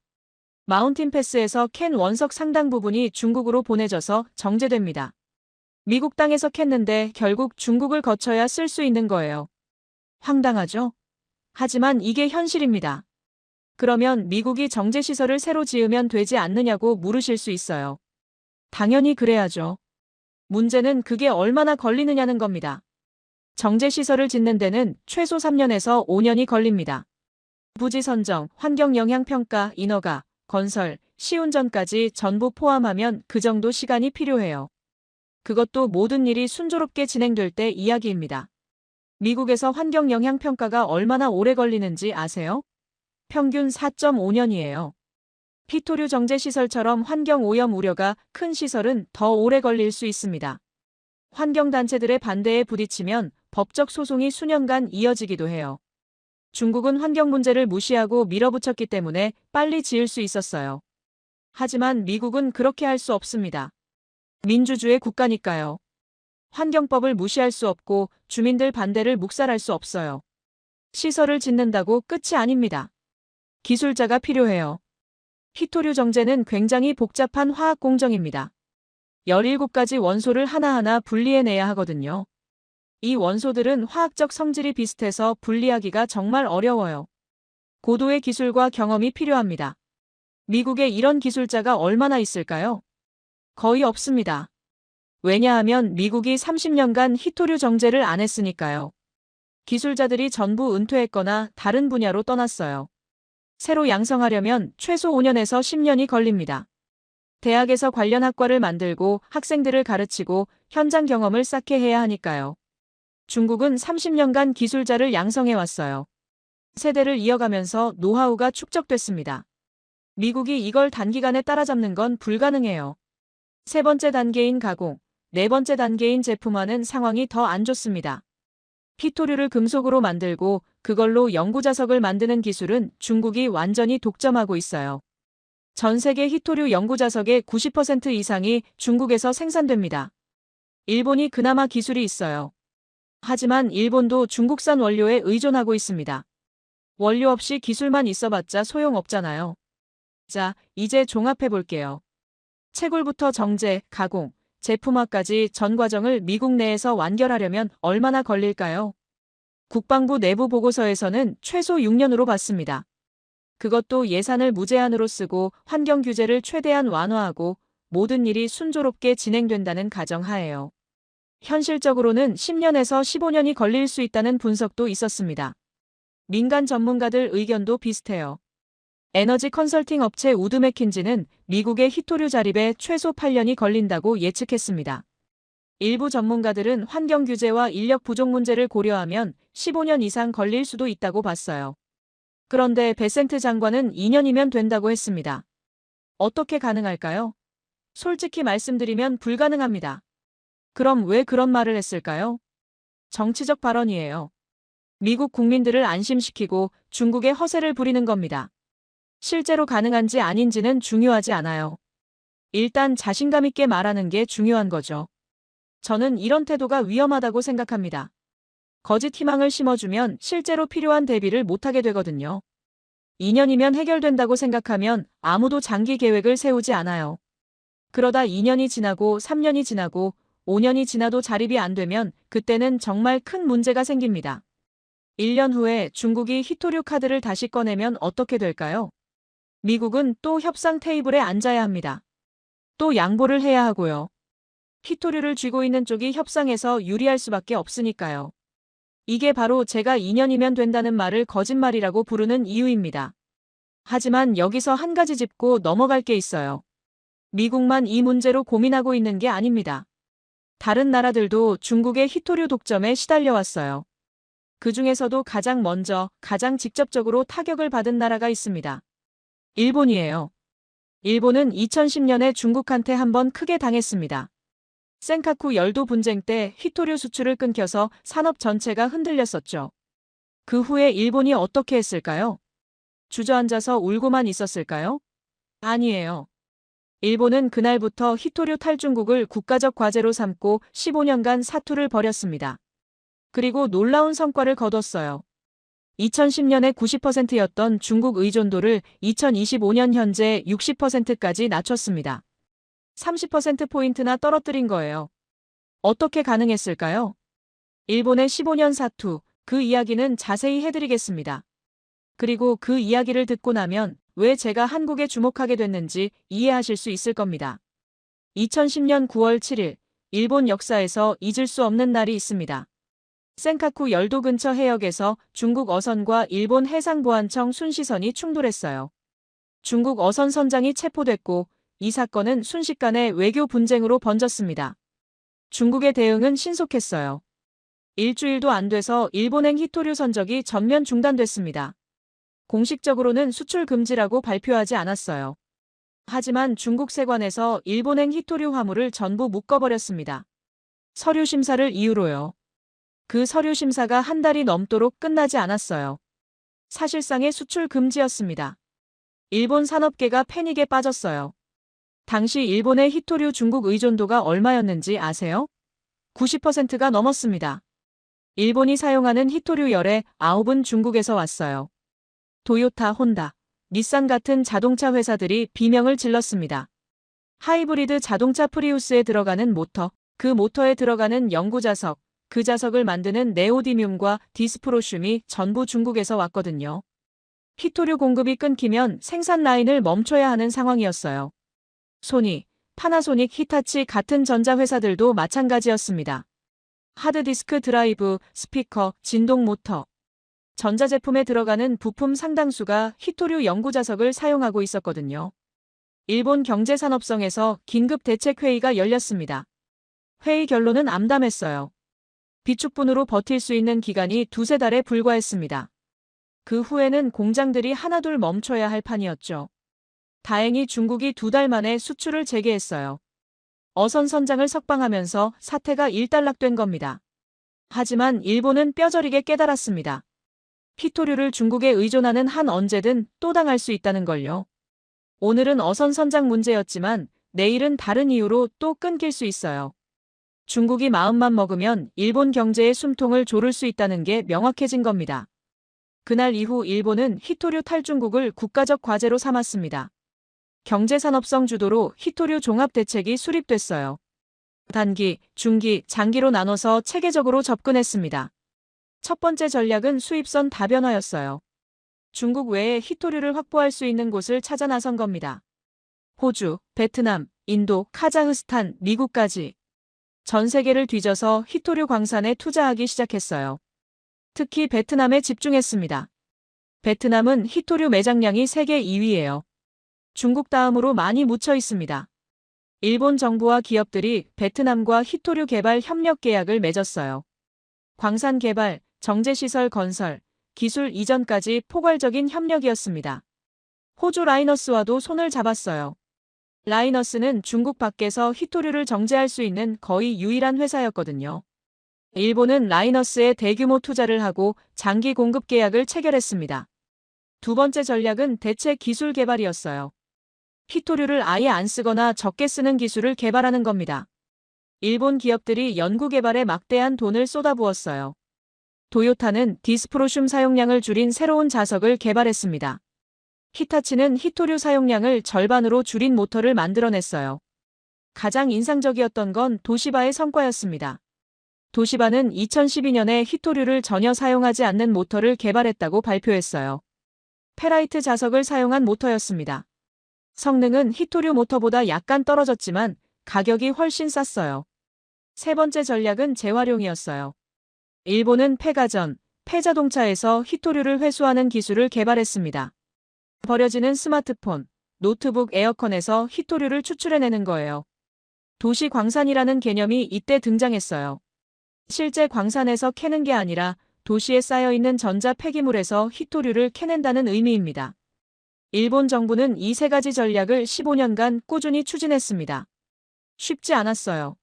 마운틴 패스에서 캔 원석 상당 부분이 중국으로 보내져서 정제됩니다. 미국 땅에서 캤는데 결국 중국을 거쳐야 쓸 수 있는 거예요. 황당하죠? 하지만 이게 현실입니다. 그러면 미국이 정제 시설을 새로 지으면 되지 않느냐고 물으실 수 있어요. 당연히 그래야죠. 문제는 그게 얼마나 걸리느냐는 겁니다. 정제 시설을 짓는 데는 최소 3년에서 5년이 걸립니다. 부지 선정, 환경 영향 평가, 인허가, 건설, 시운전까지 전부 포함하면 그 정도 시간이 필요해요. 그것도 모든 일이 순조롭게 진행될 때 이야기입니다. 미국에서 환경 영향 평가가 얼마나 오래 걸리는지 아세요? 평균 4.5년이에요. 히토류 정제 시설처럼 환경 오염 우려가 큰 시설은 더 오래 걸릴 수 있습니다. 환경단체들의 반대에 부딪히면 법적 소송이 수년간 이어지기도 해요. 중국은 환경 문제를 무시하고 밀어붙였기 때문에 빨리 지을 수 있었어요. 하지만 미국은 그렇게 할 수 없습니다. 민주주의 국가니까요. 환경법을 무시할 수 없고 주민들 반대를 묵살할 수 없어요. 시설을 짓는다고 끝이 아닙니다. 기술자가 필요해요. 히토류 정제는 굉장히 복잡한 화학 공정입니다. 17가지 원소를 하나하나 분리해내야 하거든요. 이 원소들은 화학적 성질이 비슷해서 분리하기가 정말 어려워요. 고도의 기술과 경험이 필요합니다. 미국에 이런 기술자가 얼마나 있을까요? 거의 없습니다. 왜냐하면 미국이 30년간 히토류 정제를 안 했으니까요. 기술자들이 전부 은퇴했거나 다른 분야로 떠났어요. 새로 양성하려면 최소 5년에서 10년이 걸립니다. 대학에서 관련 학과를 만들고 학생들을 가르치고 현장 경험을 쌓게 해야 하니까요. 중국은 30년간 기술자를 양성해왔어요. 세대를 이어가면서 노하우가 축적됐습니다. 미국이 이걸 단기간에 따라잡는 건 불가능해요. 세 번째 단계인 가공, 네 번째 단계인 제품화는 상황이 더 안 좋습니다. 히토류를 금속으로 만들고 그걸로 연구자석을 만드는 기술은 중국이 완전히 독점하고 있어요. 전 세계 히토류 연구자석의 90% 이상이 중국에서 생산됩니다. 일본이 그나마 기술이 있어요. 하지만 일본도 중국산 원료에 의존하고 있습니다. 원료 없이 기술만 있어봤자 소용없잖아요. 자, 이제 종합해 볼게요. 채굴부터 정제, 가공, 제품화까지 전 과정을 미국 내에서 완결하려면 얼마나 걸릴까요? 국방부 내부 보고서에서는 최소 6년으로 봤습니다. 그것도 예산을 무제한으로 쓰고 환경 규제를 최대한 완화하고 모든 일이 순조롭게 진행된다는 가정하에요. 현실적으로는 10년에서 15년이 걸릴 수 있다는 분석도 있었습니다. 민간 전문가들 의견도 비슷해요. 에너지 컨설팅 업체 우드 맥킨지는 미국의 히토류 자립에 최소 8년이 걸린다고 예측했습니다. 일부 전문가들은 환경 규제와 인력 부족 문제를 고려하면 15년 이상 걸릴 수도 있다고 봤어요. 그런데 베센트 장관은 2년이면 된다고 했습니다. 어떻게 가능할까요? 솔직히 말씀드리면 불가능합니다. 그럼 왜 그런 말을 했을까요? 정치적 발언이에요. 미국 국민들을 안심시키고 중국에 허세를 부리는 겁니다. 실제로 가능한지 아닌지는 중요하지 않아요. 일단 자신감 있게 말하는 게 중요한 거죠. 저는 이런 태도가 위험하다고 생각합니다. 거짓 희망을 심어주면 실제로 필요한 대비를 못하게 되거든요. 2년이면 해결된다고 생각하면 아무도 장기 계획을 세우지 않아요. 그러다 2년이 지나고 3년이 지나고 5년이 지나도 자립이 안 되면 그때는 정말 큰 문제가 생깁니다. 1년 후에 중국이 히토류 카드를 다시 꺼내면 어떻게 될까요? 미국은 또 협상 테이블에 앉아야 합니다. 또 양보를 해야 하고요. 히토류를 쥐고 있는 쪽이 협상에서 유리할 수밖에 없으니까요. 이게 바로 제가 2년이면 된다는 말을 거짓말이라고 부르는 이유입니다. 하지만 여기서 한 가지 짚고 넘어갈 게 있어요. 미국만 이 문제로 고민하고 있는 게 아닙니다. 다른 나라들도 중국의 히토류 독점에 시달려왔어요. 그 중에서도 가장 먼저, 가장 직접적으로 타격을 받은 나라가 있습니다. 일본이에요. 일본은 2010년에 중국한테 한번 크게 당했습니다. 센카쿠 열도 분쟁 때 히토류 수출을 끊겨서 산업 전체가 흔들렸었죠. 그 후에 일본이 어떻게 했을까요? 주저앉아서 울고만 있었을까요? 아니에요. 일본은 그날부터 히토류 탈중국을 국가적 과제로 삼고 15년간 사투를 벌였습니다. 그리고 놀라운 성과를 거뒀어요. 2010년에 90%였던 중국 의존도를 2025년 현재 60%까지 낮췄습니다. 30%포인트나 떨어뜨린 거예요. 어떻게 가능했을까요? 일본의 15년 사투, 그 이야기는 자세히 해드리겠습니다. 그리고 그 이야기를 듣고 나면 왜 제가 한국에 주목하게 됐는지 이해하실 수 있을 겁니다. 2010년 9월 7일, 일본 역사에서 잊을 수 없는 날이 있습니다. 센카쿠 열도 근처 해역에서 중국 어선과 일본 해상보안청 순시선이 충돌했어요. 중국 어선 선장이 체포됐고 이 사건은 순식간에 외교 분쟁으로 번졌습니다. 중국의 대응은 신속했어요. 일주일도 안 돼서 일본행 히토류 선적이 전면 중단됐습니다. 공식적으로는 수출 금지라고 발표하지 않았어요. 하지만 중국 세관에서 일본행 히토류 화물을 전부 묶어버렸습니다. 서류 심사를 이유로요. 그 서류 심사가 한 달이 넘도록 끝나지 않았어요. 사실상의 수출 금지였습니다. 일본 산업계가 패닉에 빠졌어요. 당시 일본의 히토류 중국 의존도가 얼마였는지 아세요? 90%가 넘었습니다. 일본이 사용하는 히토류 열의 9은 중국에서 왔어요. 도요타, 혼다, 닛산 같은 자동차 회사들이 비명을 질렀습니다. 하이브리드 자동차 프리우스에 들어가는 모터, 그 모터에 들어가는 연구자석, 그 자석을 만드는 네오디뮴과 디스프로슘이 전부 중국에서 왔거든요. 히토류 공급이 끊기면 생산 라인을 멈춰야 하는 상황이었어요. 소니, 파나소닉, 히타치 같은 전자회사들도 마찬가지였습니다. 하드디스크 드라이브, 스피커, 진동 모터. 전자제품에 들어가는 부품 상당수가 히토류 연구자석을 사용하고 있었거든요. 일본 경제산업성에서 긴급 대책회의가 열렸습니다. 회의 결론은 암담했어요. 비축분으로 버틸 수 있는 기간이 2~3달에 불과했습니다. 그 후에는 공장들이 하나둘 멈춰야 할 판이었죠. 다행히 중국이 2달 만에 수출을 재개했어요. 어선 선장을 석방하면서 사태가 일단락된 겁니다. 하지만 일본은 뼈저리게 깨달았습니다. 히토류를 중국에 의존하는 한 언제든 또 당할 수 있다는 걸요. 오늘은 어선 선장 문제였지만 내일은 다른 이유로 또 끊길 수 있어요. 중국이 마음만 먹으면 일본 경제의 숨통을 조를 수 있다는 게 명확해진 겁니다. 그날 이후 일본은 히토류 탈중국을 국가적 과제로 삼았습니다. 경제산업성 주도로 히토류 종합대책이 수립됐어요. 단기, 중기, 장기로 나눠서 체계적으로 접근했습니다. 첫 번째 전략은 수입선 다변화였어요. 중국 외에 히토류를 확보할 수 있는 곳을 찾아 나선 겁니다. 호주, 베트남, 인도, 카자흐스탄, 미국까지 전 세계를 뒤져서 히토류 광산에 투자하기 시작했어요. 특히 베트남에 집중했습니다. 베트남은 히토류 매장량이 세계 2위예요. 중국 다음으로 많이 묻혀 있습니다. 일본 정부와 기업들이 베트남과 히토류 개발 협력 계약을 맺었어요. 광산 개발, 정제시설 건설, 기술 이전까지 포괄적인 협력이었습니다. 호주 라이너스와도 손을 잡았어요. 라이너스는 중국 밖에서 히토류를 정제할 수 있는 거의 유일한 회사였거든요. 일본은 라이너스에 대규모 투자를 하고 장기 공급 계약을 체결했습니다. 두 번째 전략은 대체 기술 개발이었어요. 히토류를 아예 안 쓰거나 적게 쓰는 기술을 개발하는 겁니다. 일본 기업들이 연구 개발에 막대한 돈을 쏟아부었어요. 도요타는 디스프로슘 사용량을 줄인 새로운 자석을 개발했습니다. 히타치는 히토류 사용량을 절반으로 줄인 모터를 만들어냈어요. 가장 인상적이었던 건 도시바의 성과였습니다. 도시바는 2012년에 히토류를 전혀 사용하지 않는 모터를 개발했다고 발표했어요. 페라이트 자석을 사용한 모터였습니다. 성능은 히토류 모터보다 약간 떨어졌지만 가격이 훨씬 쌌어요. 세 번째 전략은 재활용이었어요. 일본은 폐가전, 폐자동차에서 히토류를 회수하는 기술을 개발했습니다. 버려지는 스마트폰, 노트북, 에어컨에서 히토류를 추출해내는 거예요. 도시 광산이라는 개념이 이때 등장했어요. 실제 광산에서 캐는 게 아니라 도시에 쌓여있는 전자 폐기물에서 히토류를 캐낸다는 의미입니다. 일본 정부는 이 세 가지 전략을 15년간 꾸준히 추진했습니다. 쉽지 않았어요.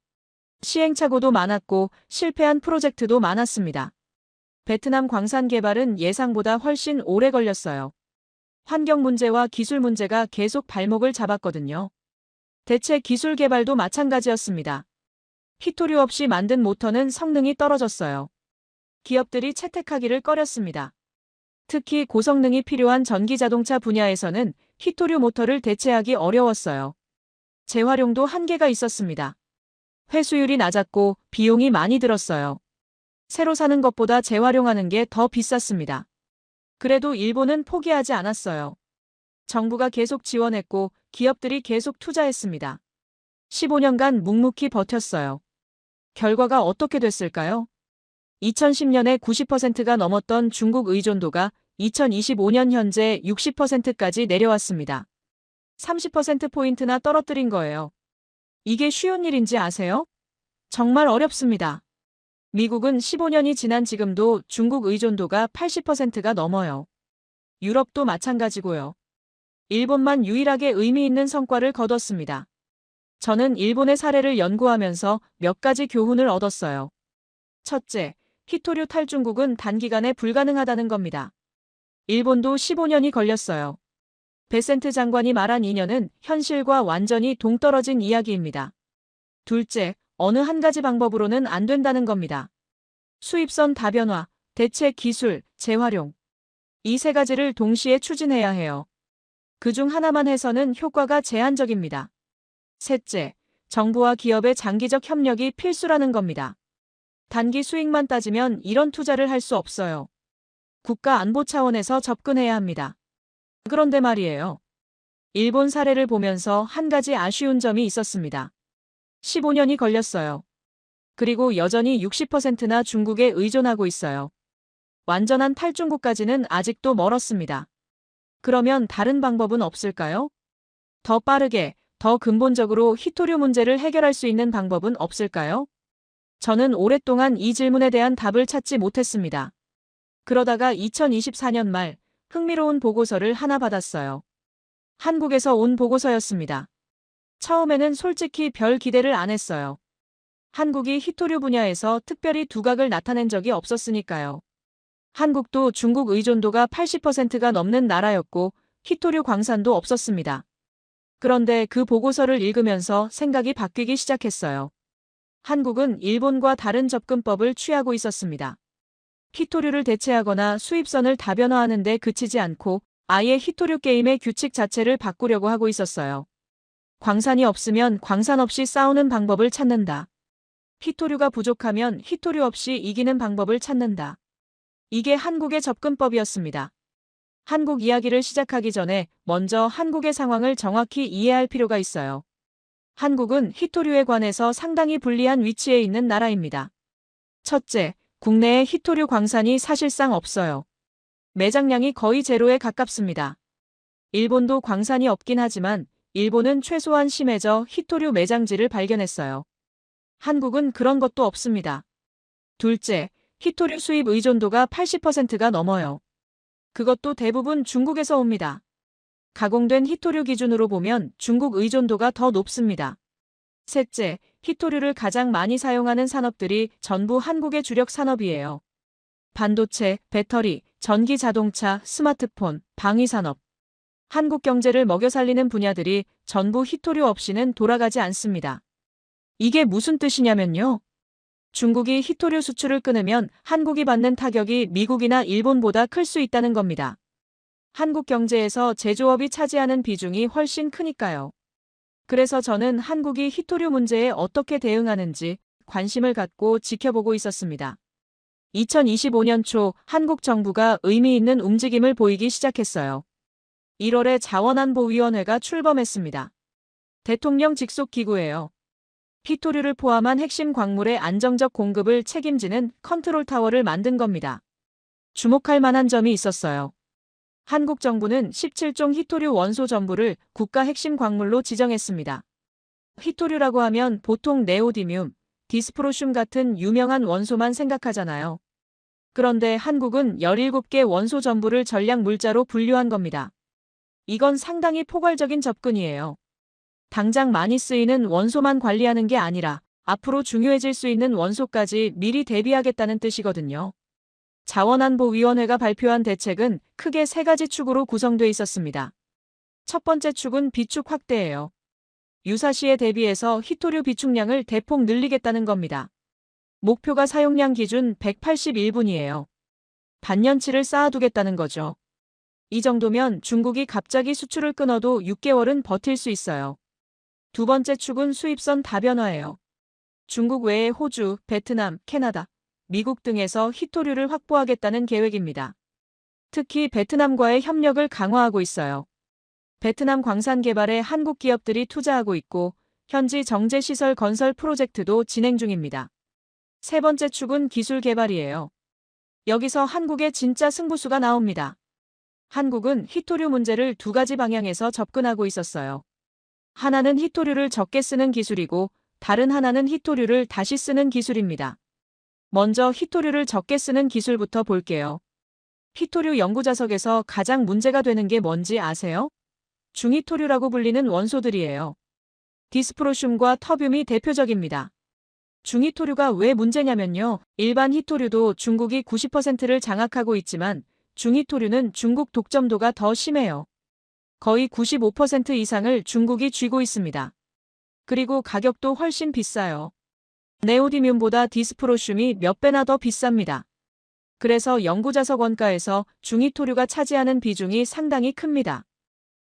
시행착오도 많았고 실패한 프로젝트도 많았습니다. 베트남 광산 개발은 예상보다 훨씬 오래 걸렸어요. 환경 문제와 기술 문제가 계속 발목을 잡았거든요. 대체 기술 개발도 마찬가지였습니다. 히토류 없이 만든 모터는 성능이 떨어졌어요. 기업들이 채택하기를 꺼렸습니다. 특히 고성능이 필요한 전기자동차 분야에서는 히토류 모터를 대체하기 어려웠어요. 재활용도 한계가 있었습니다. 회수율이 낮았고 비용이 많이 들었어요. 새로 사는 것보다 재활용하는 게 더 비쌌습니다. 그래도 일본은 포기하지 않았어요. 정부가 계속 지원했고 기업들이 계속 투자했습니다. 15년간 묵묵히 버텼어요. 결과가 어떻게 됐을까요? 2010년에 90%가 넘었던 중국 의존도가 2025년 현재 60%까지 내려왔습니다. 30%포인트나 떨어뜨린 거예요. 이게 쉬운 일인지 아세요? 정말 어렵습니다. 미국은 15년이 지난 지금도 중국 의존도가 80%가 넘어요. 유럽도 마찬가지고요. 일본만 유일하게 의미 있는 성과를 거뒀습니다. 저는 일본의 사례를 연구하면서 몇 가지 교훈을 얻었어요. 첫째, 히토류 탈중국은 단기간에 불가능하다는 겁니다. 일본도 15년이 걸렸어요. 베센트 장관이 말한 2년은 현실과 완전히 동떨어진 이야기입니다. 둘째, 어느 한 가지 방법으로는 안 된다는 겁니다. 수입선 다변화, 대체 기술, 재활용. 이 세 가지를 동시에 추진해야 해요. 그중 하나만 해서는 효과가 제한적입니다. 셋째, 정부와 기업의 장기적 협력이 필수라는 겁니다. 단기 수익만 따지면 이런 투자를 할 수 없어요. 국가 안보 차원에서 접근해야 합니다. 그런데 말이에요. 일본 사례를 보면서 한 가지 아쉬운 점이 있었습니다. 15년이 걸렸어요. 그리고 여전히 60%나 중국에 의존하고 있어요. 완전한 탈중국까지는 아직도 멀었습니다. 그러면 다른 방법은 없을까요? 더 빠르게, 더 근본적으로 히토류 문제를 해결할 수 있는 방법은 없을까요? 저는 오랫동안 이 질문에 대한 답을 찾지 못했습니다. 그러다가 2024년 말 흥미로운 보고서를 하나 받았어요. 한국에서 온 보고서였습니다. 처음에는 솔직히 별 기대를 안 했어요. 한국이 히토류 분야에서 특별히 두각을 나타낸 적이 없었으니까요. 한국도 중국 의존도가 80%가 넘는 나라였고 히토류 광산도 없었습니다. 그런데 그 보고서를 읽으면서 생각이 바뀌기 시작했어요. 한국은 일본과 다른 접근법을 취하고 있었습니다. 히토류를 대체하거나 수입선을 다변화하는 데 그치지 않고 아예 히토류 게임의 규칙 자체를 바꾸려고 하고 있었어요. 광산이 없으면 광산 없이 싸우는 방법을 찾는다. 히토류가 부족하면 히토류 없이 이기는 방법을 찾는다. 이게 한국의 접근법이었습니다. 한국 이야기를 시작하기 전에 먼저 한국의 상황을 정확히 이해할 필요가 있어요. 한국은 히토류에 관해서 상당히 불리한 위치에 있는 나라입니다. 첫째, 국내에 히토류 광산이 사실상 없어요. 매장량이 거의 제로에 가깝습니다. 일본도 광산이 없긴 하지만 일본은 최소한 심해져 히토류 매장지를 발견했어요. 한국은 그런 것도 없습니다. 둘째, 히토류 수입 의존도가 80%가 넘어요. 그것도 대부분 중국에서 옵니다. 가공된 히토류 기준으로 보면 중국 의존도가 더 높습니다. 셋째, 히토류를 가장 많이 사용하는 산업들이 전부 한국의 주력 산업이에요. 반도체, 배터리, 전기 자동차, 스마트폰, 방위산업. 한국 경제를 먹여 살리는 분야들이 전부 히토류 없이는 돌아가지 않습니다. 이게 무슨 뜻이냐면요. 중국이 히토류 수출을 끊으면 한국이 받는 타격이 미국이나 일본보다 클 수 있다는 겁니다. 한국 경제에서 제조업이 차지하는 비중이 훨씬 크니까요. 그래서 저는 한국이 히토류 문제에 어떻게 대응하는지 관심을 갖고 지켜보고 있었습니다. 2025년 초 한국 정부가 의미 있는 움직임을 보이기 시작했어요. 1월에 자원안보위원회가 출범했습니다. 대통령 직속 기구예요. 히토류를 포함한 핵심 광물의 안정적 공급을 책임지는 컨트롤 타워를 만든 겁니다. 주목할 만한 점이 있었어요. 한국 정부는 17종 히토류 원소 전부를 국가 핵심 광물로 지정했습니다. 히토류라고 하면 보통 네오디뮴, 디스프로슘 같은 유명한 원소만 생각하잖아요. 그런데 한국은 17개 원소 전부를 전략 물자로 분류한 겁니다. 이건 상당히 포괄적인 접근이에요. 당장 많이 쓰이는 원소만 관리하는 게 아니라 앞으로 중요해질 수 있는 원소까지 미리 대비하겠다는 뜻이거든요. 자원안보위원회가 발표한 대책은 크게 3가지 축으로 구성돼 있었습니다. 첫 번째 축은 비축 확대예요. 유사시에 대비해서 히토류 비축량을 대폭 늘리겠다는 겁니다. 목표가 사용량 기준 181분이에요. 반년치를 쌓아두겠다는 거죠. 이 정도면 중국이 갑자기 수출을 끊어도 6개월은 버틸 수 있어요. 두 번째 축은 수입선 다변화예요. 중국 외에 호주, 베트남, 캐나다, 미국 등에서 히토류를 확보하겠다는 계획입니다. 특히 베트남과의 협력을 강화하고 있어요. 베트남 광산 개발에 한국 기업들이 투자하고 있고 현지 정제시설 건설 프로젝트도 진행 중입니다. 세 번째 축은 기술 개발이에요. 여기서 한국의 진짜 승부수가 나옵니다. 한국은 히토류 문제를 2가지 방향에서 접근하고 있었어요. 하나는 히토류를 적게 쓰는 기술이고 다른 하나는 히토류를 다시 쓰는 기술입니다. 먼저 히토류를 적게 쓰는 기술부터 볼게요. 히토류 연구자석에서 가장 문제가 되는 게 뭔지 아세요? 중히토류라고 불리는 원소들이에요. 디스프로슘과 터뷴이 대표적입니다. 중히토류가 왜 문제냐면요. 일반 히토류도 중국이 90%를 장악하고 있지만 중히토류는 중국 독점도가 더 심해요. 거의 95% 이상을 중국이 쥐고 있습니다. 그리고 가격도 훨씬 비싸요. 네오디뮴보다 디스프로슘이 몇 배나 더 비쌉니다. 그래서 연구자석 원가에서 중히토류가 차지하는 비중이 상당히 큽니다.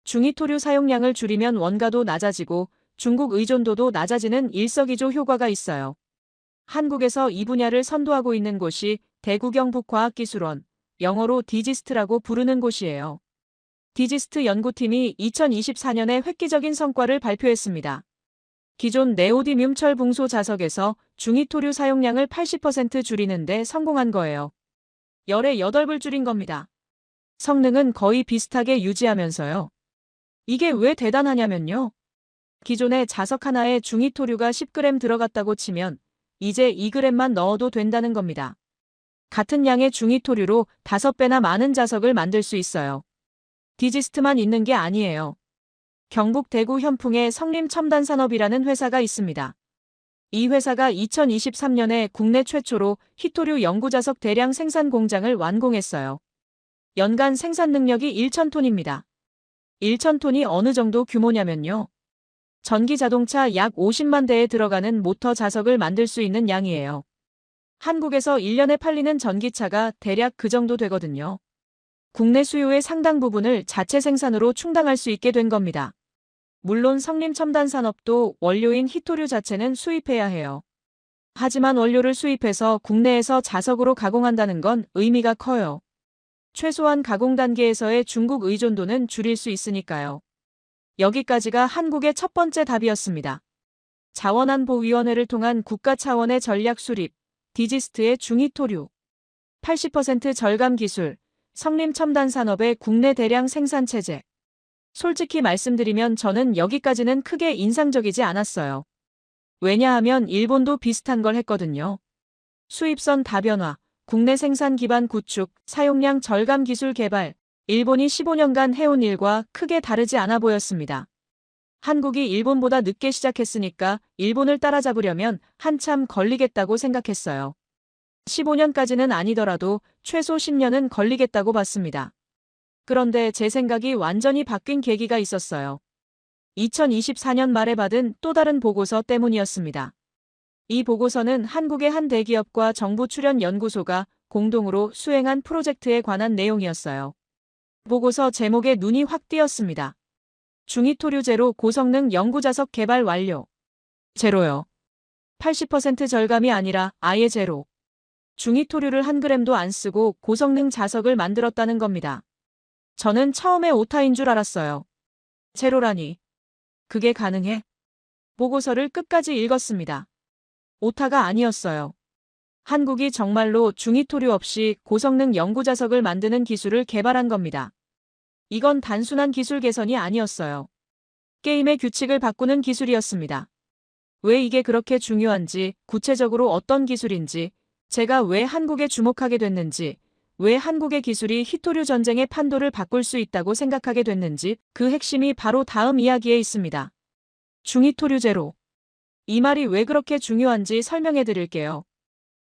중히토류 사용량을 줄이면 원가도 낮아지고 중국 의존도도 낮아지는 일석이조 효과가 있어요. 한국에서 이 분야를 선도하고 있는 곳이 대구경북과학기술원, 영어로 디지스트라고 부르는 곳이에요. 디지스트 연구팀이 2024년에 획기적인 성과를 발표했습니다. 기존 네오디뮴 철붕소 자석에서 중히토류 사용량을 80% 줄이는 데 성공한 거예요. 열의 8배 줄인 겁니다. 성능은 거의 비슷하게 유지하면서요. 이게 왜 대단하냐면요. 기존에 자석 하나에 중히토류가 10g 들어갔다고 치면 이제 2g만 넣어도 된다는 겁니다. 같은 양의 중히토류로 5배나 많은 자석을 만들 수 있어요. 디지스트만 있는 게 아니에요. 경북 대구 현풍에 성림첨단산업이라는 회사가 있습니다. 이 회사가 2023년에 국내 최초로 히토류 연구자석 대량 생산 공장을 완공했어요. 연간 생산 능력이 1,000톤입니다. 1,000톤이 어느 정도 규모냐면요. 전기 자동차 약 50만 대에 들어가는 모터 자석을 만들 수 있는 양이에요. 한국에서 1년에 팔리는 전기차가 대략 그 정도 되거든요. 국내 수요의 상당 부분을 자체 생산으로 충당할 수 있게 된 겁니다. 물론 성림첨단산업도 원료인 히토류 자체는 수입해야 해요. 하지만 원료를 수입해서 국내에서 자석으로 가공한다는 건 의미가 커요. 최소한 가공 단계에서의 중국 의존도는 줄일 수 있으니까요. 여기까지가 한국의 첫 번째 답이었습니다. 자원안보위원회를 통한 국가 차원의 전략 수립, 디지스트의 중히토류, 80% 절감 기술, 성림첨단산업의 국내 대량 생산 체제. 솔직히 말씀드리면 저는 여기까지는 크게 인상적이지 않았어요. 왜냐하면 일본도 비슷한 걸 했거든요. 수입선 다변화, 국내 생산 기반 구축, 사용량 절감 기술 개발, 일본이 15년간 해온 일과 크게 다르지 않아 보였습니다. 한국이 일본보다 늦게 시작했으니까 일본을 따라잡으려면 한참 걸리겠다고 생각했어요. 15년까지는 아니더라도 최소 10년은 걸리겠다고 봤습니다. 그런데 제 생각이 완전히 바뀐 계기가 있었어요. 2024년 말에 받은 또 다른 보고서 때문이었습니다. 이 보고서는 한국의 한 대기업과 정부 출연 연구소가 공동으로 수행한 프로젝트에 관한 내용이었어요. 보고서 제목에 눈이 확 띄었습니다. 중히토류 제로 고성능 연구자석 개발 완료. 제로요. 80% 절감이 아니라 아예 제로. 중위토류를 한 그램도 안 쓰고 고성능 자석을 만들었다는 겁니다. 저는 처음에 오타인 줄 알았어요. 제로라니. 그게 가능해? 보고서를 끝까지 읽었습니다. 오타가 아니었어요. 한국이 정말로 중위토류 없이 고성능 연구자석을 만드는 기술을 개발한 겁니다. 이건 단순한 기술 개선이 아니었어요. 게임의 규칙을 바꾸는 기술이었습니다. 왜 이게 그렇게 중요한지, 구체적으로 어떤 기술인지, 제가 왜 한국에 주목하게 됐는지, 왜 한국의 기술이 히토류 전쟁의 판도를 바꿀 수 있다고 생각하게 됐는지 그 핵심이 바로 다음 이야기에 있습니다. 중위토류 제로. 이 말이 왜 그렇게 중요한지 설명해 드릴게요.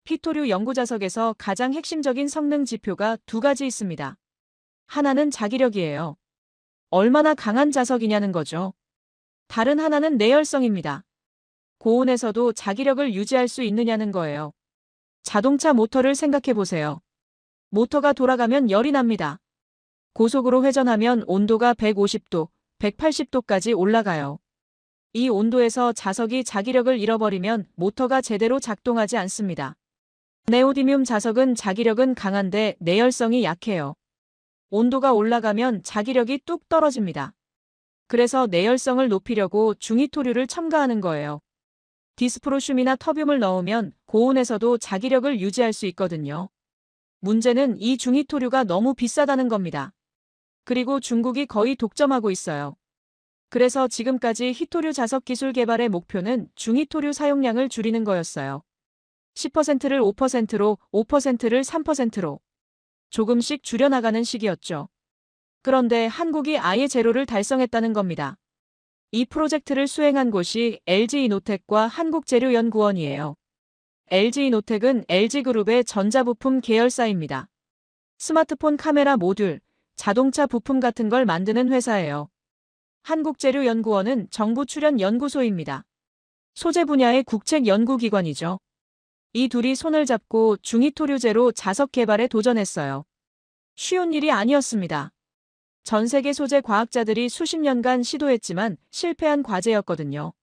히토류 연구자석에서 가장 핵심적인 성능 지표가 두 가지 있습니다. 하나는 자기력이에요. 얼마나 강한 자석이냐는 거죠. 다른 하나는 내열성입니다. 고온에서도 자기력을 유지할 수 있느냐는 거예요. 자동차 모터를 생각해 보세요. 모터가 돌아가면 열이 납니다. 고속으로 회전하면 온도가 150도, 180도까지 올라가요. 이 온도에서 자석이 자기력을 잃어버리면 모터가 제대로 작동하지 않습니다. 네오디뮴 자석은 자기력은 강한데 내열성이 약해요. 온도가 올라가면 자기력이 뚝 떨어집니다. 그래서 내열성을 높이려고 중위토류를 첨가하는 거예요. 디스프로슘이나 터뷴을 넣으면 고온에서도 자기력을 유지할 수 있거든요. 문제는 이 중위토류가 너무 비싸다는 겁니다. 그리고 중국이 거의 독점하고 있어요. 그래서 지금까지 히토류 자석 기술 개발의 목표는 중위토류 사용량을 줄이는 거였어요. 10%를 5%로, 5%를 3%로 조금씩 줄여나가는 시기였죠. 그런데 한국이 아예 제로를 달성했다는 겁니다. 이 프로젝트를 수행한 곳이 LG이노텍과 한국재료연구원이에요. LG이노텍은 LG그룹의 전자부품 계열사입니다. 스마트폰 카메라 모듈, 자동차 부품 같은 걸 만드는 회사예요. 한국재료연구원은 정부 출연 연구소입니다. 소재 분야의 국책 연구기관이죠. 이 둘이 손을 잡고 중위토류 제로 자석 개발에 도전했어요. 쉬운 일이 아니었습니다. 전 세계 소재 과학자들이 수십 년간 시도했지만 실패한 과제였거든요.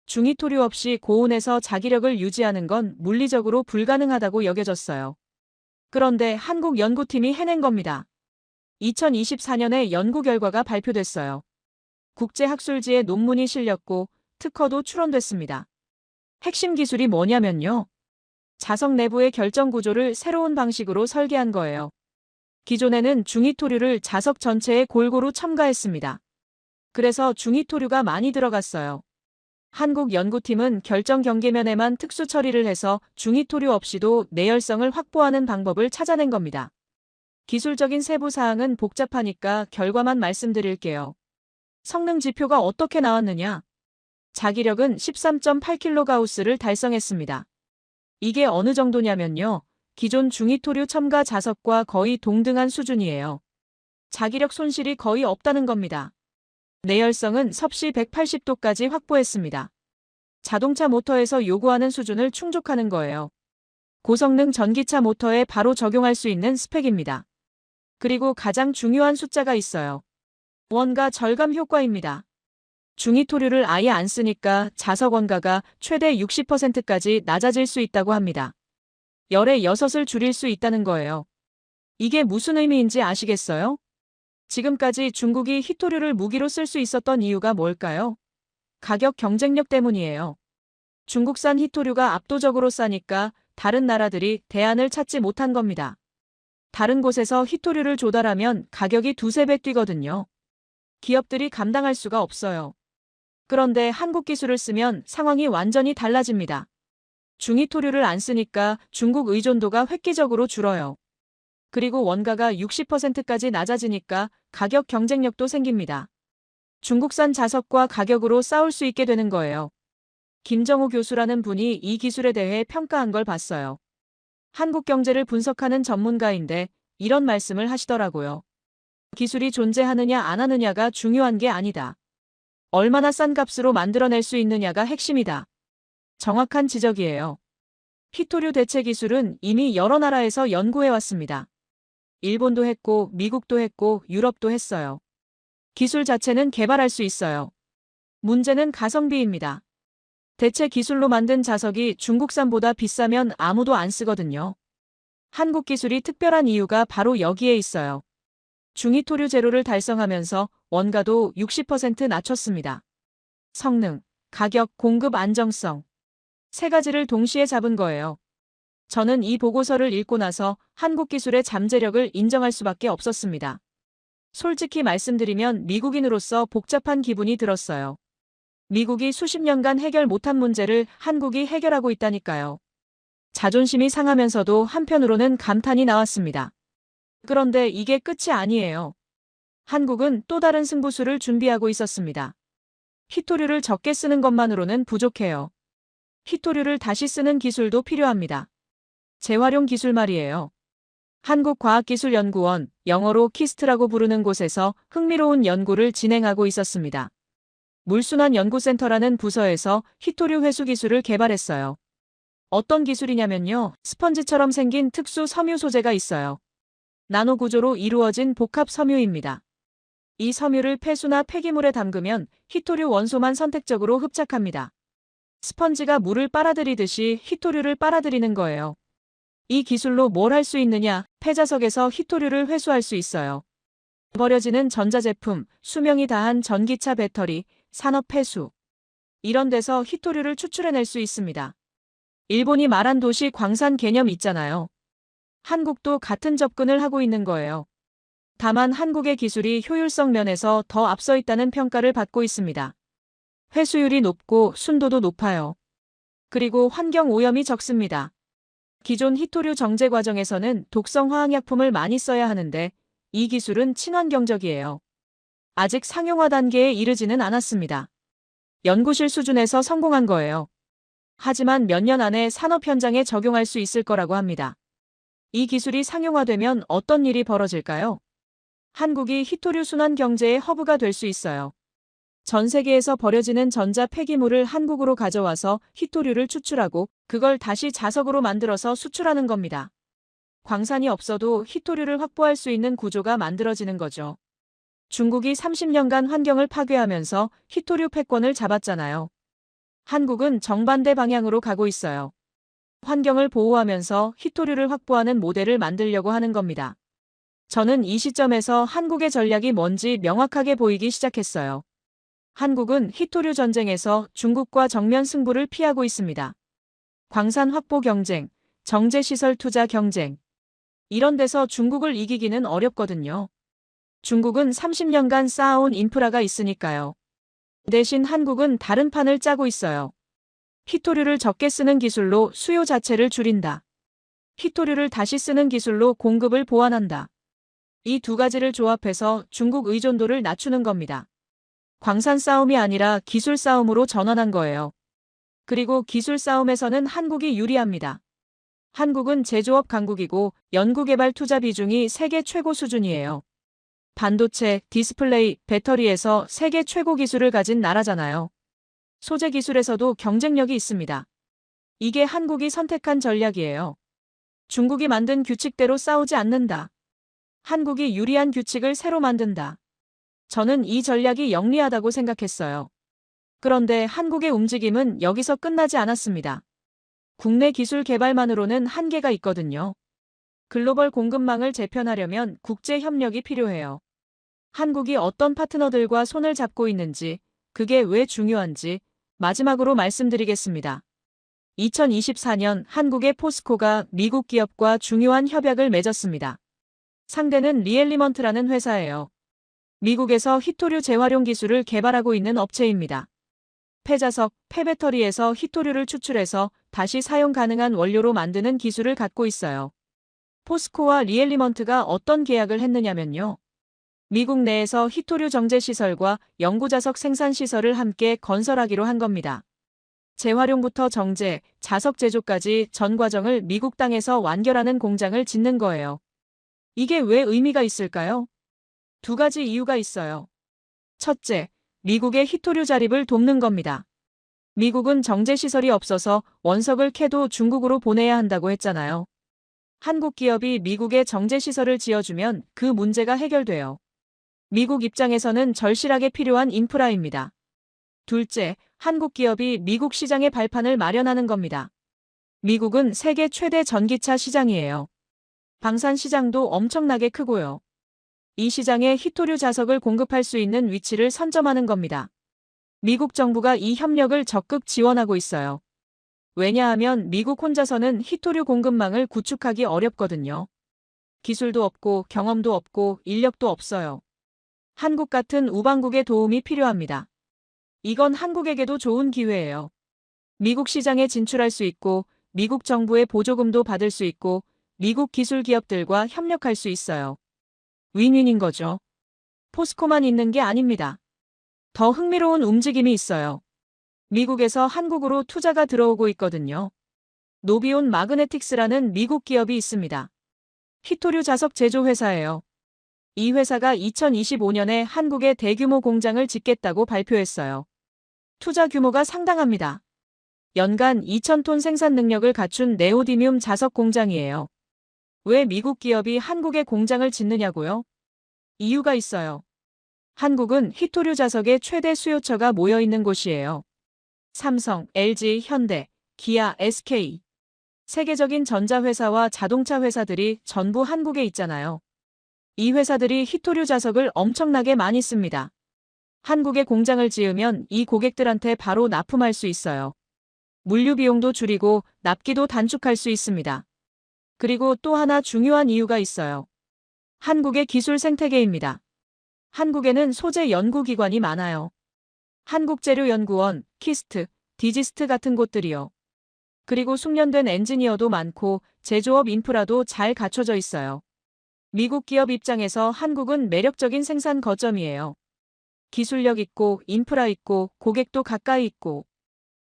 중위토류 없이 고온에서 자기력을 유지하는 건 물리적으로 불가능하다고 여겨졌어요. 그런데 한국 연구팀이 해낸 겁니다. 2024년에 연구 결과가 발표됐어요. 국제학술지에 논문이 실렸고 특허도 출원됐습니다. 핵심 기술이 뭐냐면요. 자석 내부의 결정 구조를 새로운 방식으로 설계한 거예요. 기존에는 중위토류를 자석 전체에 골고루 첨가했습니다. 그래서 중위토류가 많이 들어갔어요. 한국 연구팀은 결정 경계면에만 특수 처리를 해서 중위토류 없이도 내열성을 확보하는 방법을 찾아낸 겁니다. 기술적인 세부 사항은 복잡하니까 결과만 말씀드릴게요. 성능 지표가 어떻게 나왔느냐? 자기력은 13.8kgauss를 달성했습니다. 이게 어느 정도냐면요. 기존 중위토류 첨가 자석과 거의 동등한 수준이에요. 자기력 손실이 거의 없다는 겁니다. 내열성은 섭씨 180도까지 확보했습니다. 자동차 모터에서 요구하는 수준을 충족하는 거예요. 고성능 전기차 모터에 바로 적용할 수 있는 스펙입니다. 그리고 가장 중요한 숫자가 있어요. 원가 절감 효과입니다. 중위토류를 아예 안 쓰니까 자석 원가가 최대 60%까지 낮아질 수 있다고 합니다. 열의 6을 줄일 수 있다는 거예요. 이게 무슨 의미인지 아시겠어요? 지금까지 중국이 히토류를 무기로 쓸 수 있었던 이유가 뭘까요? 가격 경쟁력 때문이에요. 중국산 히토류가 압도적으로 싸니까 다른 나라들이 대안을 찾지 못한 겁니다. 다른 곳에서 히토류를 조달하면 가격이 두세 배 뛰거든요. 기업들이 감당할 수가 없어요. 그런데 한국 기술을 쓰면 상황이 완전히 달라집니다. 중위토류를 안 쓰니까 중국 의존도가 획기적으로 줄어요. 그리고 원가가 60%까지 낮아지니까 가격 경쟁력도 생깁니다. 중국산 자석과 가격으로 싸울 수 있게 되는 거예요. 김정호 교수라는 분이 이 기술에 대해 평가한 걸 봤어요. 한국 경제를 분석하는 전문가인데 이런 말씀을 하시더라고요. 기술이 존재하느냐 안 하느냐가 중요한 게 아니다. 얼마나 싼 값으로 만들어낼 수 있느냐가 핵심이다. 정확한 지적이에요. 히토류 대체 기술은 이미 여러 나라에서 연구해왔습니다. 일본도 했고 미국도 했고 유럽도 했어요. 기술 자체는 개발할 수 있어요. 문제는 가성비입니다. 대체 기술로 만든 자석이 중국산보다 비싸면 아무도 안 쓰거든요. 한국 기술이 특별한 이유가 바로 여기에 있어요. 중위토류 제로를 달성하면서 원가도 60% 낮췄습니다. 성능, 가격, 공급 안정성. 세 가지를 동시에 잡은 거예요. 저는 이 보고서를 읽고 나서 한국 기술의 잠재력을 인정할 수밖에 없었습니다. 솔직히 말씀드리면 미국인으로서 복잡한 기분이 들었어요. 미국이 수십 년간 해결 못한 문제를 한국이 해결하고 있다니까요. 자존심이 상하면서도 한편으로는 감탄이 나왔습니다. 그런데 이게 끝이 아니에요. 한국은 또 다른 승부수를 준비하고 있었습니다. 희토류를 적게 쓰는 것만으로는 부족해요. 희토류를 다시 쓰는 기술도 필요합니다. 재활용 기술 말이에요. 한국과학기술연구원, 영어로 키스트라고 부르는 곳에서 흥미로운 연구를 진행하고 있었습니다. 물순환연구센터라는 부서에서 희토류 회수 기술을 개발했어요. 어떤 기술이냐면요. 스펀지처럼 생긴 특수 섬유 소재가 있어요. 나노 구조로 이루어진 복합 섬유입니다. 이 섬유를 폐수나 폐기물에 담그면 희토류 원소만 선택적으로 흡착합니다. 스펀지가 물을 빨아들이듯이 희토류를 빨아들이는 거예요. 이 기술로 뭘 할 수 있느냐? 폐자석에서 희토류를 회수할 수 있어요. 버려지는 전자제품, 수명이 다한 전기차 배터리, 산업 폐수. 이런 데서 희토류를 추출해낼 수 있습니다. 일본이 말한 도시 광산 개념 있잖아요. 한국도 같은 접근을 하고 있는 거예요. 다만 한국의 기술이 효율성 면에서 더 앞서 있다는 평가를 받고 있습니다. 회수율이 높고 순도도 높아요. 그리고 환경 오염이 적습니다. 기존 희토류 정제 과정에서는 독성 화학약품을 많이 써야 하는데 이 기술은 친환경적이에요. 아직 상용화 단계에 이르지는 않았습니다. 연구실 수준에서 성공한 거예요. 하지만 몇 년 안에 산업 현장에 적용할 수 있을 거라고 합니다. 이 기술이 상용화되면 어떤 일이 벌어질까요? 한국이 희토류 순환 경제의 허브가 될 수 있어요. 전 세계에서 버려지는 전자 폐기물을 한국으로 가져와서 희토류를 추출하고 그걸 다시 자석으로 만들어서 수출하는 겁니다. 광산이 없어도 희토류를 확보할 수 있는 구조가 만들어지는 거죠. 중국이 30년간 환경을 파괴하면서 희토류 패권을 잡았잖아요. 한국은 정반대 방향으로 가고 있어요. 환경을 보호하면서 희토류를 확보하는 모델을 만들려고 하는 겁니다. 저는 이 시점에서 한국의 전략이 뭔지 명확하게 보이기 시작했어요. 한국은 희토류 전쟁에서 중국과 정면 승부를 피하고 있습니다. 광산 확보 경쟁, 정제시설 투자 경쟁. 이런 데서 중국을 이기기는 어렵거든요. 중국은 30년간 쌓아온 인프라가 있으니까요. 대신 한국은 다른 판을 짜고 있어요. 희토류를 적게 쓰는 기술로 수요 자체를 줄인다. 희토류를 다시 쓰는 기술로 공급을 보완한다. 이 두 가지를 조합해서 중국 의존도를 낮추는 겁니다. 광산 싸움이 아니라 기술 싸움으로 전환한 거예요. 그리고 기술 싸움에서는 한국이 유리합니다. 한국은 제조업 강국이고 연구개발 투자 비중이 세계 최고 수준이에요. 반도체, 디스플레이, 배터리에서 세계 최고 기술을 가진 나라잖아요. 소재 기술에서도 경쟁력이 있습니다. 이게 한국이 선택한 전략이에요. 중국이 만든 규칙대로 싸우지 않는다. 한국이 유리한 규칙을 새로 만든다. 저는 이 전략이 영리하다고 생각했어요. 그런데 한국의 움직임은 여기서 끝나지 않았습니다. 국내 기술 개발만으로는 한계가 있거든요. 글로벌 공급망을 재편하려면 국제 협력이 필요해요. 한국이 어떤 파트너들과 손을 잡고 있는지, 그게 왜 중요한지 마지막으로 말씀드리겠습니다. 2024년 한국의 포스코가 미국 기업과 중요한 협약을 맺었습니다. 상대는 리엘리먼트라는 회사예요. 미국에서 희토류 재활용 기술을 개발하고 있는 업체입니다. 폐자석, 폐배터리에서 희토류를 추출해서 다시 사용 가능한 원료로 만드는 기술을 갖고 있어요. 포스코와 리엘리먼트가 어떤 계약을 했느냐면요. 미국 내에서 희토류 정제 시설과 연구자석 생산 시설을 함께 건설하기로 한 겁니다. 재활용부터 정제, 자석 제조까지 전 과정을 미국 땅에서 완결하는 공장을 짓는 거예요. 이게 왜 의미가 있을까요? 두 가지 이유가 있어요. 첫째, 미국의 희토류 자립을 돕는 겁니다. 미국은 정제시설이 없어서 원석을 캐도 중국으로 보내야 한다고 했잖아요. 한국 기업이 미국에 정제시설을 지어주면 그 문제가 해결돼요. 미국 입장에서는 절실하게 필요한 인프라입니다. 둘째, 한국 기업이 미국 시장의 발판을 마련하는 겁니다. 미국은 세계 최대 전기차 시장이에요. 방산 시장도 엄청나게 크고요. 이 시장에 히토류 자석을 공급할 수 있는 위치를 선점하는 겁니다. 미국 정부가 이 협력을 적극 지원하고 있어요. 왜냐하면 미국 혼자서는 히토류 공급망을 구축하기 어렵거든요. 기술도 없고 경험도 없고 인력도 없어요. 한국 같은 우방국의 도움이 필요합니다. 이건 한국에게도 좋은 기회예요. 미국 시장에 진출할 수 있고 미국 정부의 보조금도 받을 수 있고 미국 기술 기업들과 협력할 수 있어요. 윈윈인 거죠. 포스코만 있는 게 아닙니다. 더 흥미로운 움직임이 있어요. 미국에서 한국으로 투자가 들어오고 있거든요. 노비온 마그네틱스라는 미국 기업이 있습니다. 히토류 자석 제조 회사예요. 이 회사가 2025년에 한국에 대규모 공장을 짓겠다고 발표했어요. 투자 규모가 상당합니다. 연간 2,000톤 생산 능력을 갖춘 네오디뮴 자석 공장이에요. 왜 미국 기업이 한국에 공장을 짓느냐고요? 이유가 있어요. 한국은 히토류 자석의 최대 수요처가 모여 있는 곳이에요. 삼성, LG, 현대, 기아, SK. 세계적인 전자회사와 자동차 회사들이 전부 한국에 있잖아요. 이 회사들이 히토류 자석을 엄청나게 많이 씁니다. 한국에 공장을 지으면 이 고객들한테 바로 납품할 수 있어요. 물류 비용도 줄이고 납기도 단축할 수 있습니다. 그리고 또 하나 중요한 이유가 있어요. 한국의 기술 생태계입니다. 한국에는 소재 연구기관이 많아요. 한국재료연구원, 키스트, 디지스트 같은 곳들이요. 그리고 숙련된 엔지니어도 많고 제조업 인프라도 잘 갖춰져 있어요. 미국 기업 입장에서 한국은 매력적인 생산 거점이에요. 기술력 있고 인프라 있고 고객도 가까이 있고.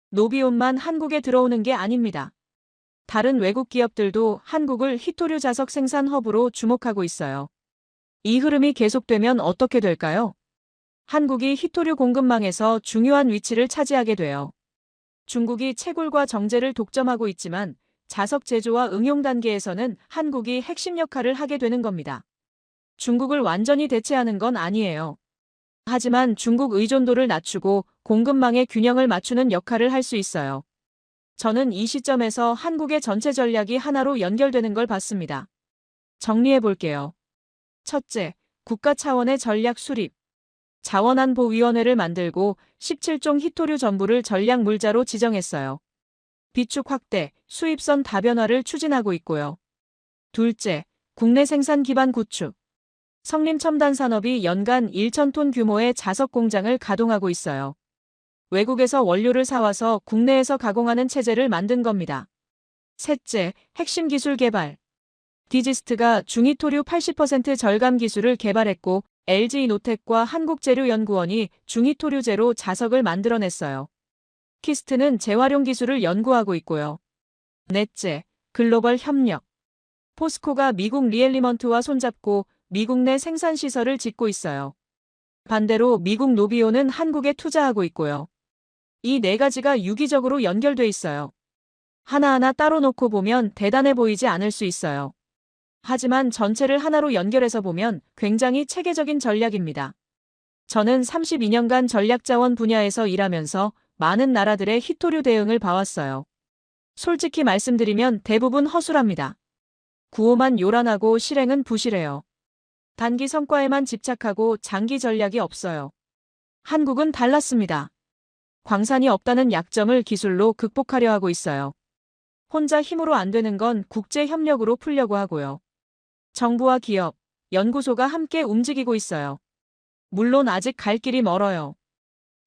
노비온만 한국에 들어오는 게 아닙니다. 다른 외국 기업들도 한국을 히토류 자석 생산 허브로 주목하고 있어요. 이 흐름이 계속되면 어떻게 될까요? 한국이 히토류 공급망에서 중요한 위치를 차지하게 돼요. 중국이 채굴과 정제를 독점하고 있지만 자석 제조와 응용 단계에서는 한국이 핵심 역할을 하게 되는 겁니다. 중국을 완전히 대체하는 건 아니에요. 하지만 중국 의존도를 낮추고 공급망의 균형을 맞추는 역할을 할 수 있어요. 저는 이 시점에서 한국의 전체 전략이 하나로 연결되는 걸 봤습니다. 정리해 볼게요. 첫째, 국가 차원의 전략 수립. 자원안보위원회를 만들고 17종 히토류 전부를 전략 물자로 지정했어요. 비축 확대, 수입선 다변화를 추진하고 있고요. 둘째, 국내 생산 기반 구축. 성림첨단산업이 연간 1,000톤 규모의 자석 공장을 가동하고 있어요. 외국에서 원료를 사와서 국내에서 가공하는 체제를 만든 겁니다. 셋째, 핵심 기술 개발. 디지스트가 중히토류 80% 절감 기술을 개발했고 LG이노텍과 한국재료연구원이 중히토류제로 자석을 만들어냈어요. 키스트는 재활용 기술을 연구하고 있고요. 넷째, 글로벌 협력. 포스코가 미국 리엘리먼트와 손잡고 미국 내 생산시설을 짓고 있어요. 반대로 미국 노비온은 한국에 투자하고 있고요. 이 네 가지가 유기적으로 연결돼 있어요. 하나하나 따로 놓고 보면 대단해 보이지 않을 수 있어요. 하지만 전체를 하나로 연결해서 보면 굉장히 체계적인 전략입니다. 저는 32년간 전략자원 분야에서 일하면서 많은 나라들의 히토류 대응을 봐왔어요. 솔직히 말씀드리면 대부분 허술합니다. 구호만 요란하고 실행은 부실해요. 단기 성과에만 집착하고 장기 전략이 없어요. 한국은 달랐습니다. 광산이 없다는 약점을 기술로 극복하려 하고 있어요. 혼자 힘으로 안 되는 건 국제 협력으로 풀려고 하고요. 정부와 기업, 연구소가 함께 움직이고 있어요. 물론 아직 갈 길이 멀어요.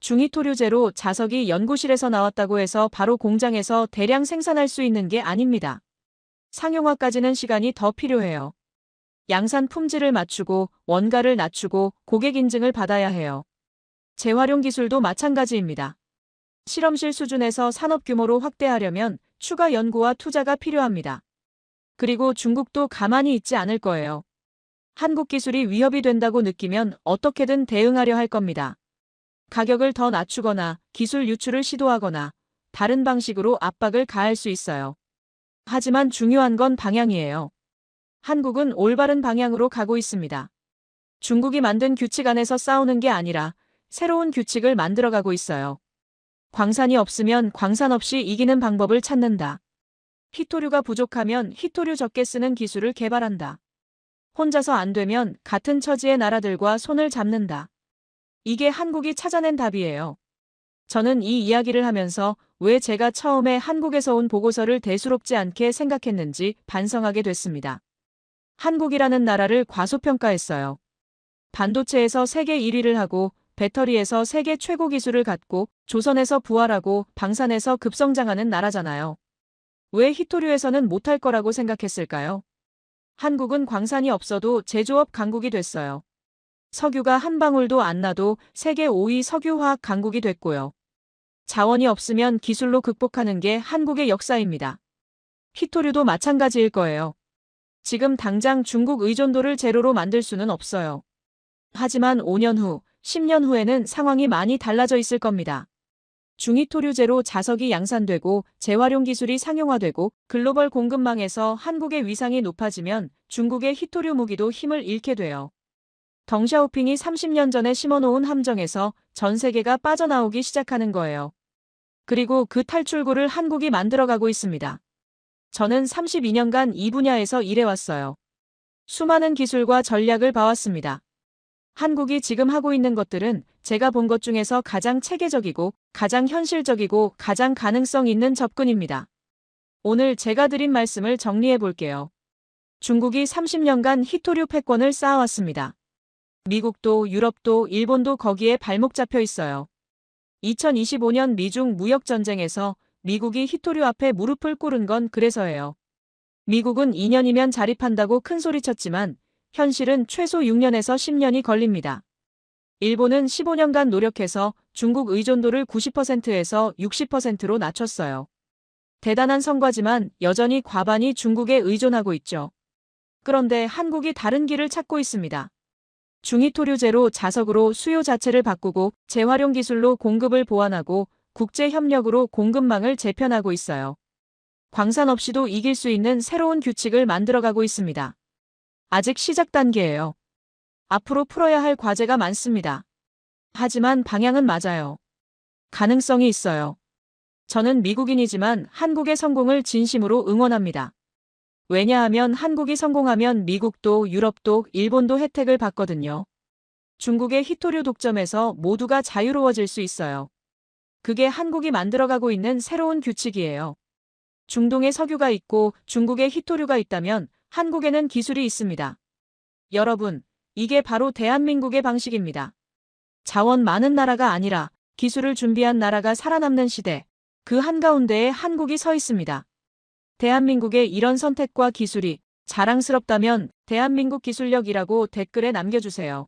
중히토류제로 자석이 연구실에서 나왔다고 해서 바로 공장에서 대량 생산할 수 있는 게 아닙니다. 상용화까지는 시간이 더 필요해요. 양산 품질을 맞추고 원가를 낮추고 고객 인증을 받아야 해요. 재활용 기술도 마찬가지입니다. 실험실 수준에서 산업 규모로 확대하려면 추가 연구와 투자가 필요합니다. 그리고 중국도 가만히 있지 않을 거예요. 한국 기술이 위협이 된다고 느끼면 어떻게든 대응하려 할 겁니다. 가격을 더 낮추거나 기술 유출을 시도하거나 다른 방식으로 압박을 가할 수 있어요. 하지만 중요한 건 방향이에요. 한국은 올바른 방향으로 가고 있습니다. 중국이 만든 규칙 안에서 싸우는 게 아니라 새로운 규칙을 만들어가고 있어요. 광산이 없으면 광산 없이 이기는 방법을 찾는다. 희토류가 부족하면 희토류 적게 쓰는 기술을 개발한다. 혼자서 안 되면 같은 처지의 나라들과 손을 잡는다. 이게 한국이 찾아낸 답이에요. 저는 이 이야기를 하면서 왜 제가 처음에 한국에서 온 보고서를 대수롭지 않게 생각했는지 반성하게 됐습니다. 한국이라는 나라를 과소평가했어요. 반도체에서 세계 1위를 하고 배터리에서 세계 최고 기술을 갖고 조선에서 부활하고 방산에서 급성장하는 나라잖아요. 왜 희토류에서는 못할 거라고 생각했을까요? 한국은 광산이 없어도 제조업 강국이 됐어요. 석유가 한 방울도 안 나도 세계 5위 석유화학 강국이 됐고요. 자원이 없으면 기술로 극복하는 게 한국의 역사입니다. 희토류도 마찬가지일 거예요. 지금 당장 중국 의존도를 제로로 만들 수는 없어요. 하지만 5년 후, 10년 후에는 상황이 많이 달라져 있을 겁니다. 중희토류제로 자석이 양산되고 재활용 기술이 상용화되고 글로벌 공급망에서 한국의 위상이 높아지면 중국의 희토류 무기도 힘을 잃게 돼요. 덩샤오핑이 30년 전에 심어놓은 함정에서 전 세계가 빠져나오기 시작하는 거예요. 그리고 그 탈출구를 한국이 만들어가고 있습니다. 저는 32년간 이 분야에서 일해왔어요. 수많은 기술과 전략을 봐왔습니다. 한국이 지금 하고 있는 것들은 제가 본 것 중에서 가장 체계적이고 가장 현실적이고 가장 가능성 있는 접근입니다. 오늘 제가 드린 말씀을 정리해 볼게요. 중국이 30년간 희토류 패권을 쌓아왔습니다. 미국도 유럽도 일본도 거기에 발목 잡혀 있어요. 2025년 미중 무역전쟁에서 미국이 희토류 앞에 무릎을 꿇은 건 그래서예요. 미국은 2년이면 자립한다고 큰소리쳤지만 현실은 최소 6년에서 10년이 걸립니다. 일본은 15년간 노력해서 중국 의존도를 90%에서 60%로 낮췄어요. 대단한 성과지만 여전히 과반이 중국에 의존하고 있죠. 그런데 한국이 다른 길을 찾고 있습니다. 중희토류제로 자석으로 수요 자체를 바꾸고 재활용 기술로 공급을 보완하고 국제협력으로 공급망을 재편하고 있어요. 광산 없이도 이길 수 있는 새로운 규칙을 만들어가고 있습니다. 아직 시작 단계예요. 앞으로 풀어야 할 과제가 많습니다. 하지만 방향은 맞아요. 가능성이 있어요. 저는 미국인이지만 한국의 성공을 진심으로 응원합니다. 왜냐하면 한국이 성공하면 미국도 유럽도 일본도 혜택을 받거든요. 중국의 희토류 독점에서 모두가 자유로워질 수 있어요. 그게 한국이 만들어가고 있는 새로운 규칙이에요. 중동에 석유가 있고 중국에 희토류가 있다면 한국에는 기술이 있습니다. 여러분, 이게 바로 대한민국의 방식입니다. 자원 많은 나라가 아니라 기술을 준비한 나라가 살아남는 시대, 그 한가운데에 한국이 서 있습니다. 대한민국의 이런 선택과 기술이 자랑스럽다면 대한민국 기술력이라고 댓글에 남겨주세요.